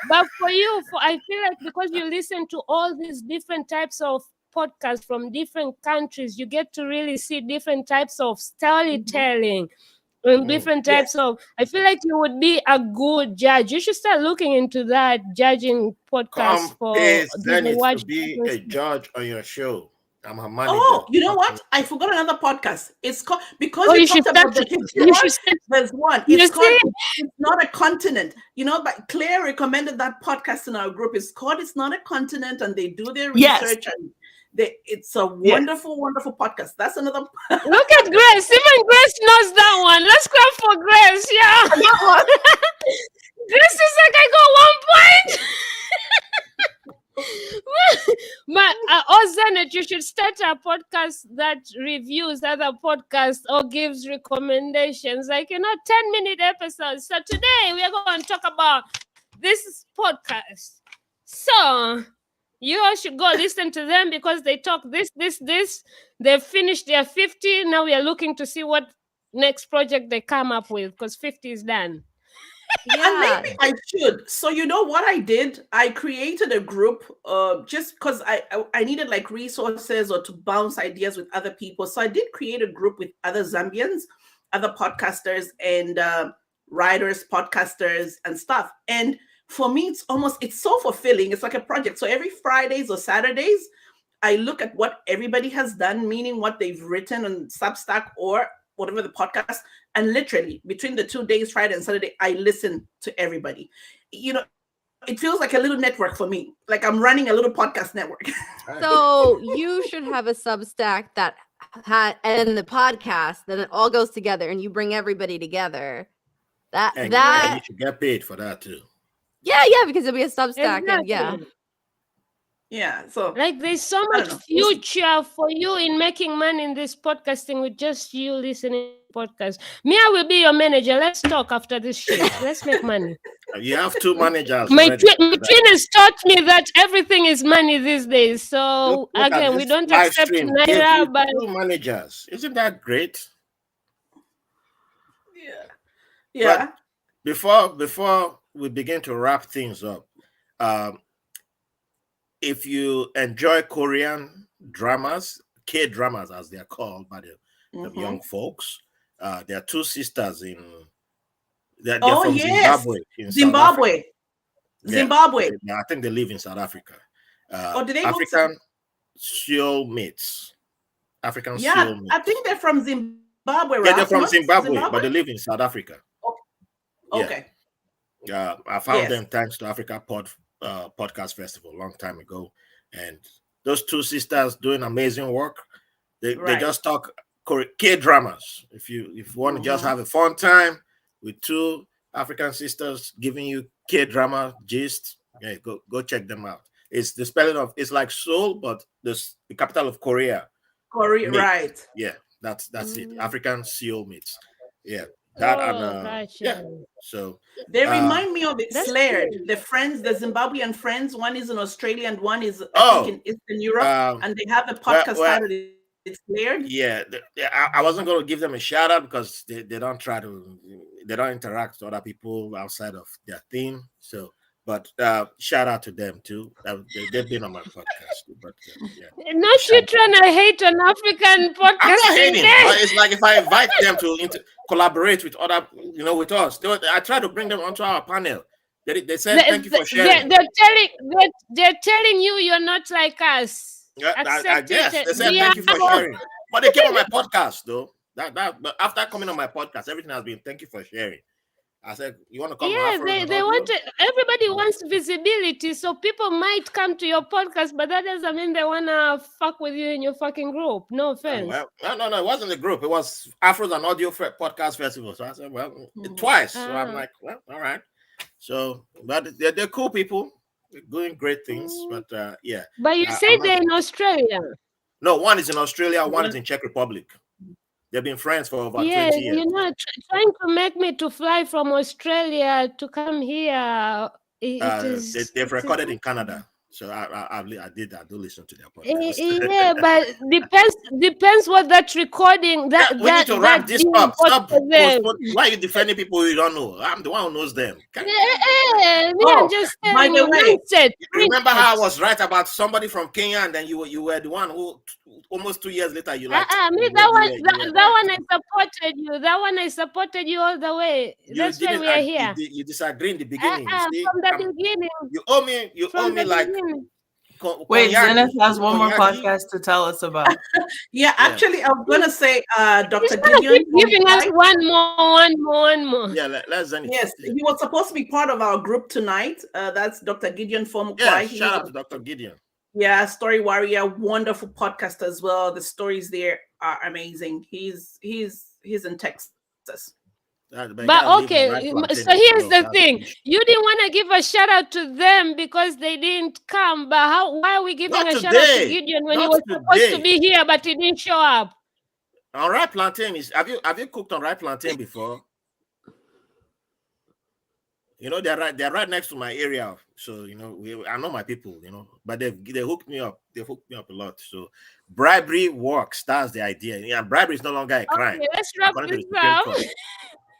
But for you, I feel like because you listen to all these different types of podcasts from different countries, you get to really see different types of storytelling. Different types of. I feel like you would be a good judge. You should start looking into that, judging podcasts to be a judge on your show. I'm a manager. Oh, you know what? I forgot another podcast. It's called, because you talked about the history. There's one. It's called It's Not a Continent. But Claire recommended that podcast in our group. It's called It's Not a Continent, and they do their research and it's a wonderful, wonderful podcast. That's another. Look at Grace. Even Grace knows that one. Let's clap for Grace. Yeah. Grace is like, I got 1 point. But Zenet, you should start a podcast that reviews other podcasts or gives recommendations. 10-minute episodes. So today we are going to talk about this podcast. So you all should go listen to them because they talk this. They've finished their 50. Now we are looking to see what next project they come up with, because 50 is done. And maybe I should. So you know what I did? I created a group just because I needed like resources or to bounce ideas with other people. So I did create a group with other Zambians, other podcasters and writers, podcasters and stuff. And for me, it's so fulfilling. It's like a project. So every Fridays or Saturdays, I look at what everybody has done, meaning what they've written on Substack or whatever the podcast. And literally between the 2 days, Friday and Saturday, I listen to everybody. It feels like a little network for me. Like I'm running a little podcast network. So you should have a Substack that and the podcast, then it all goes together, and you bring everybody together. And you should get paid for that too. Yeah, because it'll be a Substack, Exactly. and Yeah. So Like there's so I much don't know. future for you in making money in this podcasting with just you listening to podcast. Me, I will be your manager. Let's talk after this shit. Let's make money. You have 2 managers. My already. twin has taught me that everything is money these days. So Look at again, we this don't live accept stream. Give naira, you but 2 managers. Isn't that great? Yeah. But before we begin to wrap things up, if you enjoy Korean dramas, K-dramas as they are called by the young folks, there are 2 sisters they're from Zimbabwe. Zimbabwe. Zimbabwe. I think they live in South Africa. Do they African soulmates. African soulmates. I think they're from Zimbabwe, right? Yeah, they're from Zimbabwe, but they live in South Africa. Okay. I found them thanks to Africa Podcast Festival a long time ago, and those 2 sisters doing amazing work. They just talk K-dramas. If you want to just have a fun time with 2 African sisters giving you K-drama gist, go check them out. It's the spelling of it's like Seoul, but the capital of Korea. Korea, right? Yeah, that's it. African Seoul meets. Yeah. That gotcha. So they remind me of it. Slared. The friends, the Zimbabwean friends. One is in Australia and one is I think in Eastern Europe, and they have a podcast titled "It's Slared." Yeah, I wasn't going to give them a shout out because they don't interact with other people outside of their theme. So, but shout out to them too. They've been on my podcast too. But not you trying to hate on African podcast. I'm not hating. But it's like if I invite them to collaborate with other, with us. I try to bring them onto our panel. They said thank you for sharing. They're telling you you're not like us. Yeah, I guess they said thank you for sharing. But they came on my podcast though. But after coming on my podcast, everything has been thank you for sharing. I said, you want to come? Yeah, they want it. Everybody wants visibility, so people might come to your podcast, but that doesn't mean they wanna fuck with you in your fucking group. No offense. No, it wasn't a group. It was Afros and Audio Podcast Festival. So I said, twice. So I'm like, well, all right. So, but they're cool people. They're doing great things. But yeah. But you say they're in Australia. No, one is in Australia. One is in Czech Republic. They've been friends for over 20 years. Trying to make me to fly from Australia to come here. They've recorded in Canada. So I do listen to their podcast. Yeah, but depends what that recording we need to wrap this up. Stop. Why are you defending people you don't know? I'm the one who knows them. I'm just telling you. Remember how I was right about somebody from Kenya, and then you were the one who almost 2 years later you liked. That one I supported you. That one I supported you all the way. That's why we are here. You disagree in the beginning. From the beginning. You owe me like. Wait, Zenith has one more podcast to tell us about. Actually, I'm gonna say, Dr. Gideon giving us one more. Yeah, let's Zenith. Yes, he was supposed to be part of our group tonight. That's Dr. Gideon Fomukwai. Yeah, shout out to Dr. Gideon. Yeah, story warrior, wonderful podcast as well. The stories there are amazing. He's in Texas. But okay, so here's the thing: you didn't want to give a shout out to them because they didn't come. But why are we giving a shout out to Gideon when he was supposed to be here but he didn't show up? On ripe plantain have you cooked on ripe plantain before? They're right next to my area, so I know my people. But they hooked me up. They hooked me up a lot. So bribery works. That's the idea. Yeah, bribery is no longer a crime. Okay, let's wrap this up.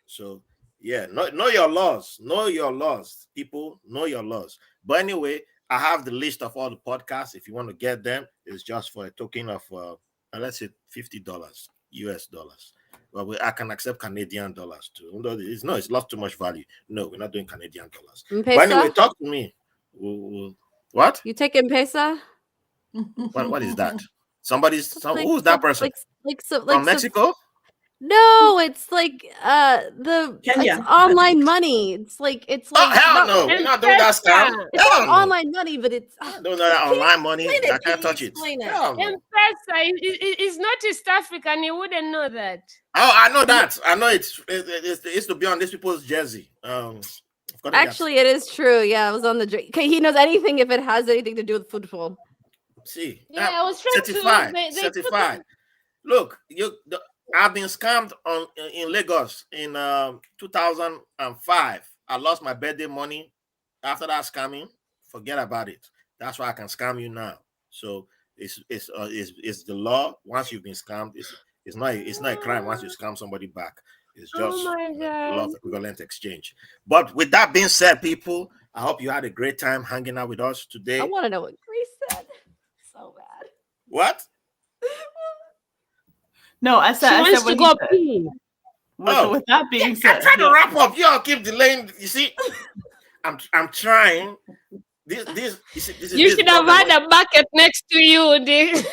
So know your laws. Know your laws, people. Know your laws. But anyway, I have the list of all the podcasts. If you want to get them, it's just for a token of let's say $50 US dollars. Well, I can accept Canadian dollars too. It's lost too much value. No, we're not doing Canadian dollars. But anyway, talk to me. What? You take M-Pesa? What is that? Who's that person? From Mexico? No, it's like Kenya. it's online money. It's like Oh hell not no, we're not doing that scam. M-Pesa. it's Hell not no. online money, but it's I don't know that can you online money. explain I it? Can can't you touch it. explain it? Hell no. M-Pesa is not East African. You wouldn't know that. Oh, I know that. I know it's to be on these people's jersey. I've got Actually, it is true. Yeah, I was on the okay, he knows anything if it has anything to do with football. see. Yeah, I was trying Certified. to. They put Certified. Look, I've been scammed in Lagos in 2005. I lost my birthday money. After that scamming, forget about it. That's why I can scam you now. So it's the law. Once you've been scammed, it's not a crime once you scam somebody back. It's Oh just my law God. of equivalent exchange. But with that being said, people, I hope you had a great time hanging out with us I today. want to know what Grace said. So bad. What? No, I She said wants to what he go said. pee. With that being I'm said, trying to wrap up. Y'all keep delaying. You see, I'm trying. This you see, this is You this should have problem. had a bucket next to you, Dick.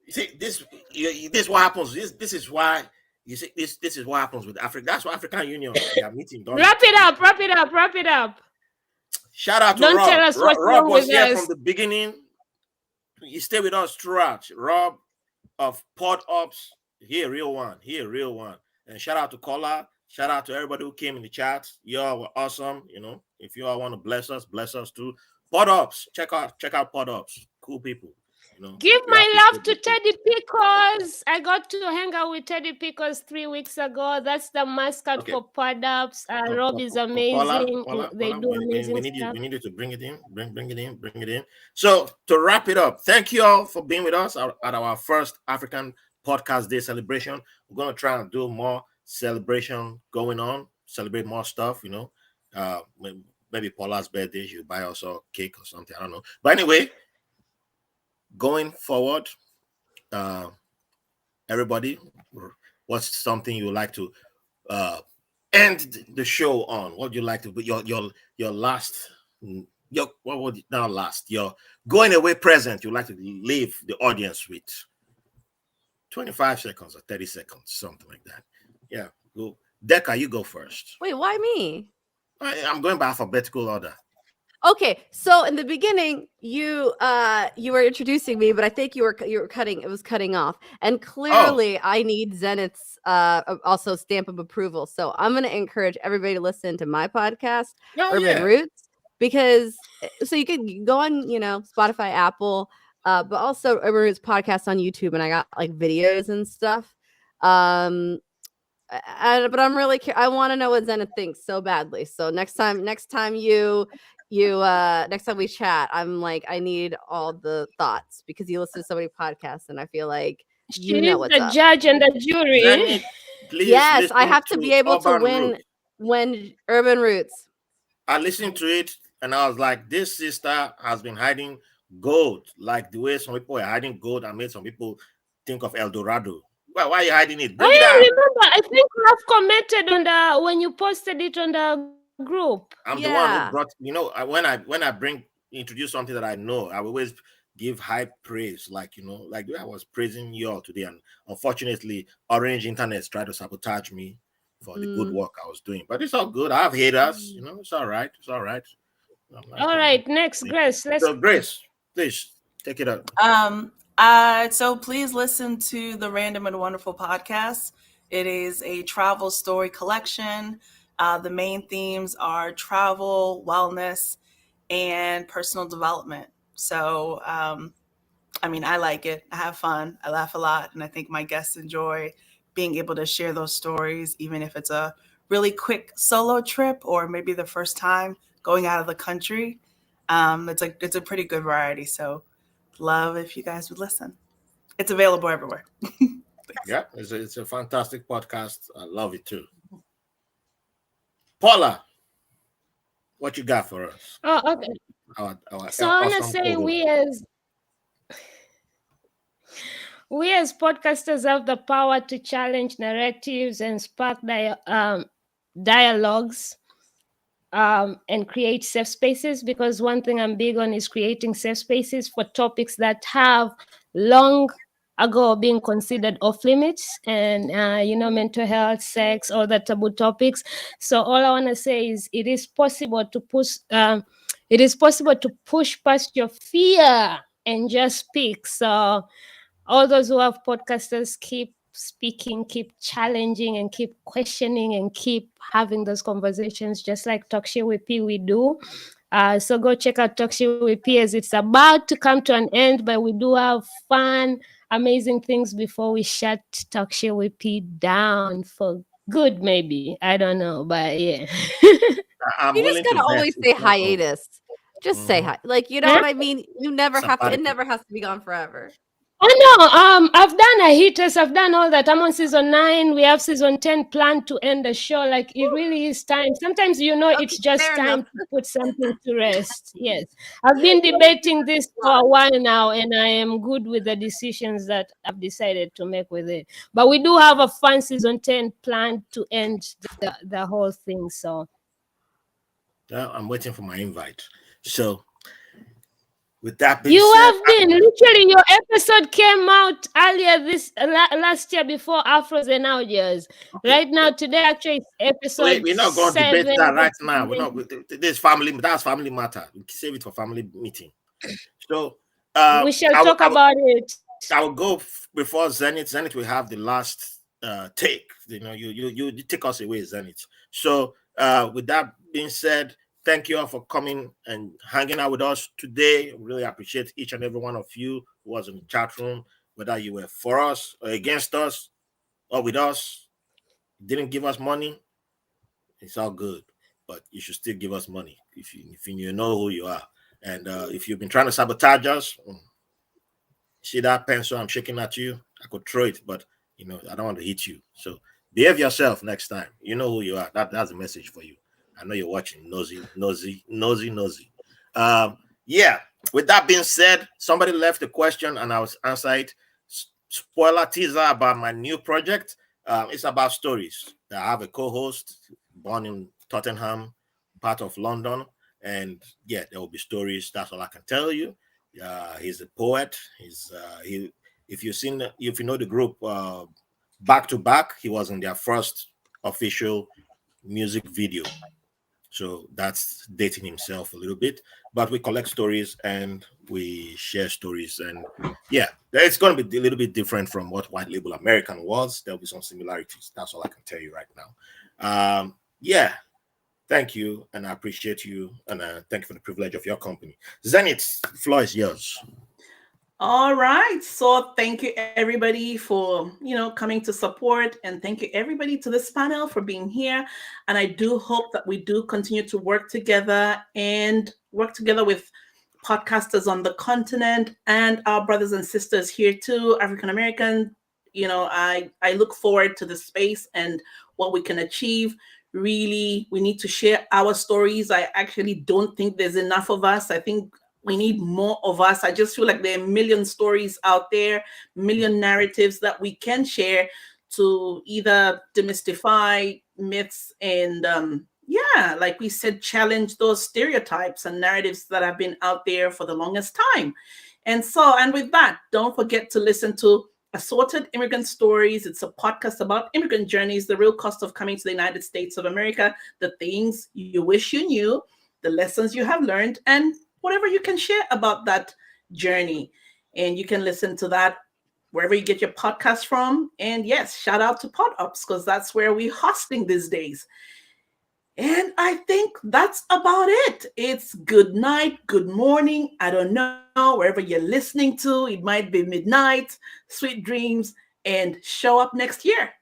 You see, this is what happens. This is why you see this is what happens with Africa. That's why African Union they are meeting. Wrap it up. Wrap it up. Wrap it up. Shout out to Don't Rob. tell us what's Rob wrong was with here us. from the beginning. He stayed with us throughout. Rob of Pod Ops, he a real one. And shout out to Kola. Shout out to everybody who came in the chat. Y'all were awesome. You know, if you all want to bless us too. Pod Ops, check out Pod Ops. Cool people. You know, Give we my love appreciate to you. Teddy Pickles. I got to hang out with Teddy Pickles 3 weeks ago. That's the mascot Okay. for Pod-Ups. Rob is amazing. Paula, They do amazing we need you. stuff. We need you to bring it in. So to wrap it up, thank you all for being with us at our first African Podcast Day celebration. We're gonna try and do more celebration going on, celebrate more stuff. You know, maybe Paula's birthday, she'll buy us a cake or something. I don't know. But anyway, going forward, everybody, what's something you would like to end the show on? What would you like to be your last what would not last your going away present you like to leave the audience with? 25 seconds or 30 seconds, something like that. Yeah, go. Decca, you go first. Wait, why me? I'm going by alphabetical order. Okay, so in the beginning, you were introducing me, but I think you were cutting. It was cutting off, and clearly, I need Zenith's also stamp of approval. So I'm going to encourage everybody to listen to my podcast, Urban Roots, because so you can go on, Spotify, Apple, but also Urban Roots podcast on YouTube, and I got like videos and stuff. But I'm really I want to know what Zenith thinks so badly. So next time next time we chat, I'm like, I need all the thoughts because you listen to so many podcasts and I feel like She's what's the up. judge and the jury. Zenith, please yes, I have to be able to win when Urban Roots. I listened to it and I was like, this sister has been hiding gold, like the way some people are hiding gold and made some people think of El Dorado. Why are you hiding it? Bring it out. Remember, I think Ralph commented on when you posted it on the group. I'm the one who brought, when I introduce something that I know, I always give high praise, like the way I was praising you all today. And unfortunately, Orange Internet tried to sabotage me for the good work I was doing. But it's all good. I have haters, it's all right. It's all right. All right, next, Grace. So Grace, please take it up. So please listen to the Random and Wonderful podcast. It is a travel story collection. The main themes are travel, wellness, and personal development. So, I like it. I have fun. I laugh a lot. And I think my guests enjoy being able to share those stories, even if it's a really quick solo trip or maybe the first time going out of the country. It's a pretty good variety. So love if you guys would listen. It's available everywhere. Yeah, it's a fantastic podcast. I love it too. Paula, what you got for us? Oh, okay. So I want to say we as podcasters have the power to challenge narratives and spark dialogues and create safe spaces, because one thing I'm big on is creating safe spaces for topics that have long ago being considered off limits, and mental health, sex, all the taboo topics. So all I want to say is it is possible to push past your fear and just speak. So all those who have podcasters, keep speaking, keep challenging, and keep questioning, and keep having those conversations, just like Talk Shit with P we do. So go check out Talk Shit with P, as it's about to come to an end, but we do have fun, amazing things before we shut Talk Shit with P down for good, maybe. I don't know, but yeah. I'm You just willing to gotta bet always it's say not over. hiatus. Just say hi. Like, you know Huh? what I mean? You never have to. It Sabbatical. never has to be gone forever. Oh no, I've done a hiatus, I've done all that. I'm on season 9. We have season 10 planned to end the show. Like, it really is time. Sometimes Okay, it's just fair time enough. to put something to rest. Yes. I've been debating this for a while now, and I am good with the decisions that I've decided to make with it. But we do have a fun season 10 planned to end the whole thing. So Yeah, I'm waiting for my invite. So, with that being you said, have been literally, your episode came out earlier this last year before Afros and Audios. okay, Right now, today actually it's episode we're not going to debate 7. that right now. We're not. This family. That's family matter. We save it for family meeting. So, We shall I will, talk about it. I will go before Zenith. Zenith will have the last take. You take us away, Zenith. So, with that being said, thank you all for coming and hanging out with us today. Really appreciate each and every one of you who was in the chat room, whether you were for us or against us or with us. Didn't give us money, it's all good, but you should still give us money if you know who you are. And if you've been trying to sabotage us, see that pencil I'm shaking at you, I could throw it, but I don't want to hit you. So behave yourself next time. You know who you are. That's a message for you. I know you're watching. Nosy. Yeah. With that being said, somebody left a question and I was answer it. Spoiler teaser about my new project. It's about stories. I have a co-host born in Tottenham, part of London, and yeah, there will be stories. That's all I can tell you. He's a poet. If you know the group Back to Back, he was in their first official music video. So that's dating himself a little bit. But we collect stories and we share stories. And yeah, it's going to be a little bit different from what White Label American was. There'll be some similarities. That's all I can tell you right now. Yeah, thank you. And I appreciate you. And thank you for the privilege of your company. Zenith, the floor is yours. All right. So thank you everybody for, coming to support, and thank you everybody to this panel for being here. And I do hope that we do continue to work together with podcasters on the continent and our brothers and sisters here too, African American. I look forward to the space and what we can achieve. Really, we need to share our stories. I actually don't think there's enough of us. I think we need more of us. I just feel like there are a million stories out there, million narratives that we can share to either demystify myths and, like we said, challenge those stereotypes and narratives that have been out there for the longest time. And with that, don't forget to listen to Assorted Immigrant Stories. It's a podcast about immigrant journeys, the real cost of coming to the United States of America, the things you wish you knew, the lessons you have learned, and whatever you can share about that journey. And you can listen to that wherever you get your podcast from. And yes, shout out to PodUps, because that's where we're hosting these days. And I think that's about it. It's good night, good morning. I don't know, wherever you're listening to, it might be midnight, sweet dreams, and show up next year.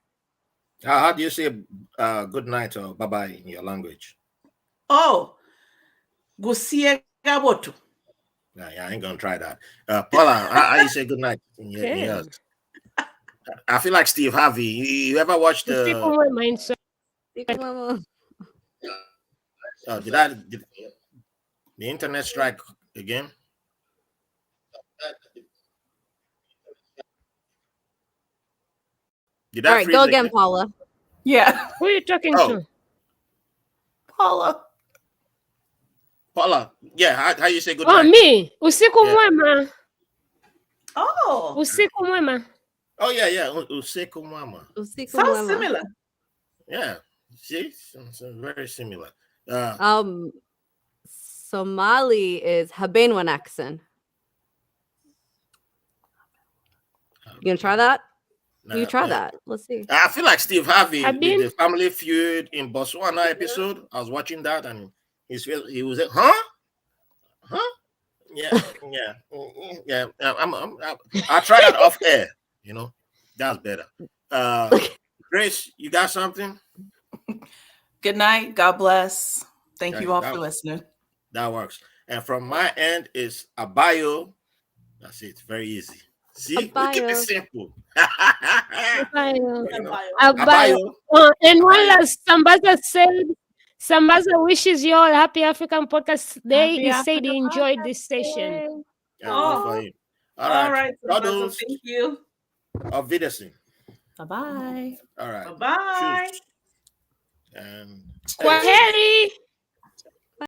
How do you say good night or bye-bye in your language? Oh, gusie gabotu. Yeah, I ain't gonna try that. Paula, how you say good night in yours? I feel like Steve Harvey. You ever watched the? Did the internet strike again? All right, go again, Paula. Yeah. Who are you talking to? Paula. Paula, yeah, how you say good night? Oh, me. Usiku mwema. Oh, Oh, Usiku mwema. Oh yeah. Useko mama. Usiku sounds mwema. similar. Yeah. See, so very similar. Somali is Haben Wanaxon. You gonna try that? You try that. Let's see. I feel like Steve Harvey with Habin? the Family Feud in Botswana episode. I was watching that and he was like, huh? Yeah. I'll try that off air. That's better. Grace, you got something? Good night. God bless. Thank Okay, you all for listening. That works. And from my end is Abayo. That's it. Very easy. See, we keep it simple. Abayo. Abayo. And one Abayo. last, Sambaza wishes you all happy African Podcast Day. He said he enjoyed this session. Yeah, good for him. All right. Cuddles. Thank you. Auf Wiedersehen. Bye-bye. All right. Bye-bye. Cheers. And Kwaheri.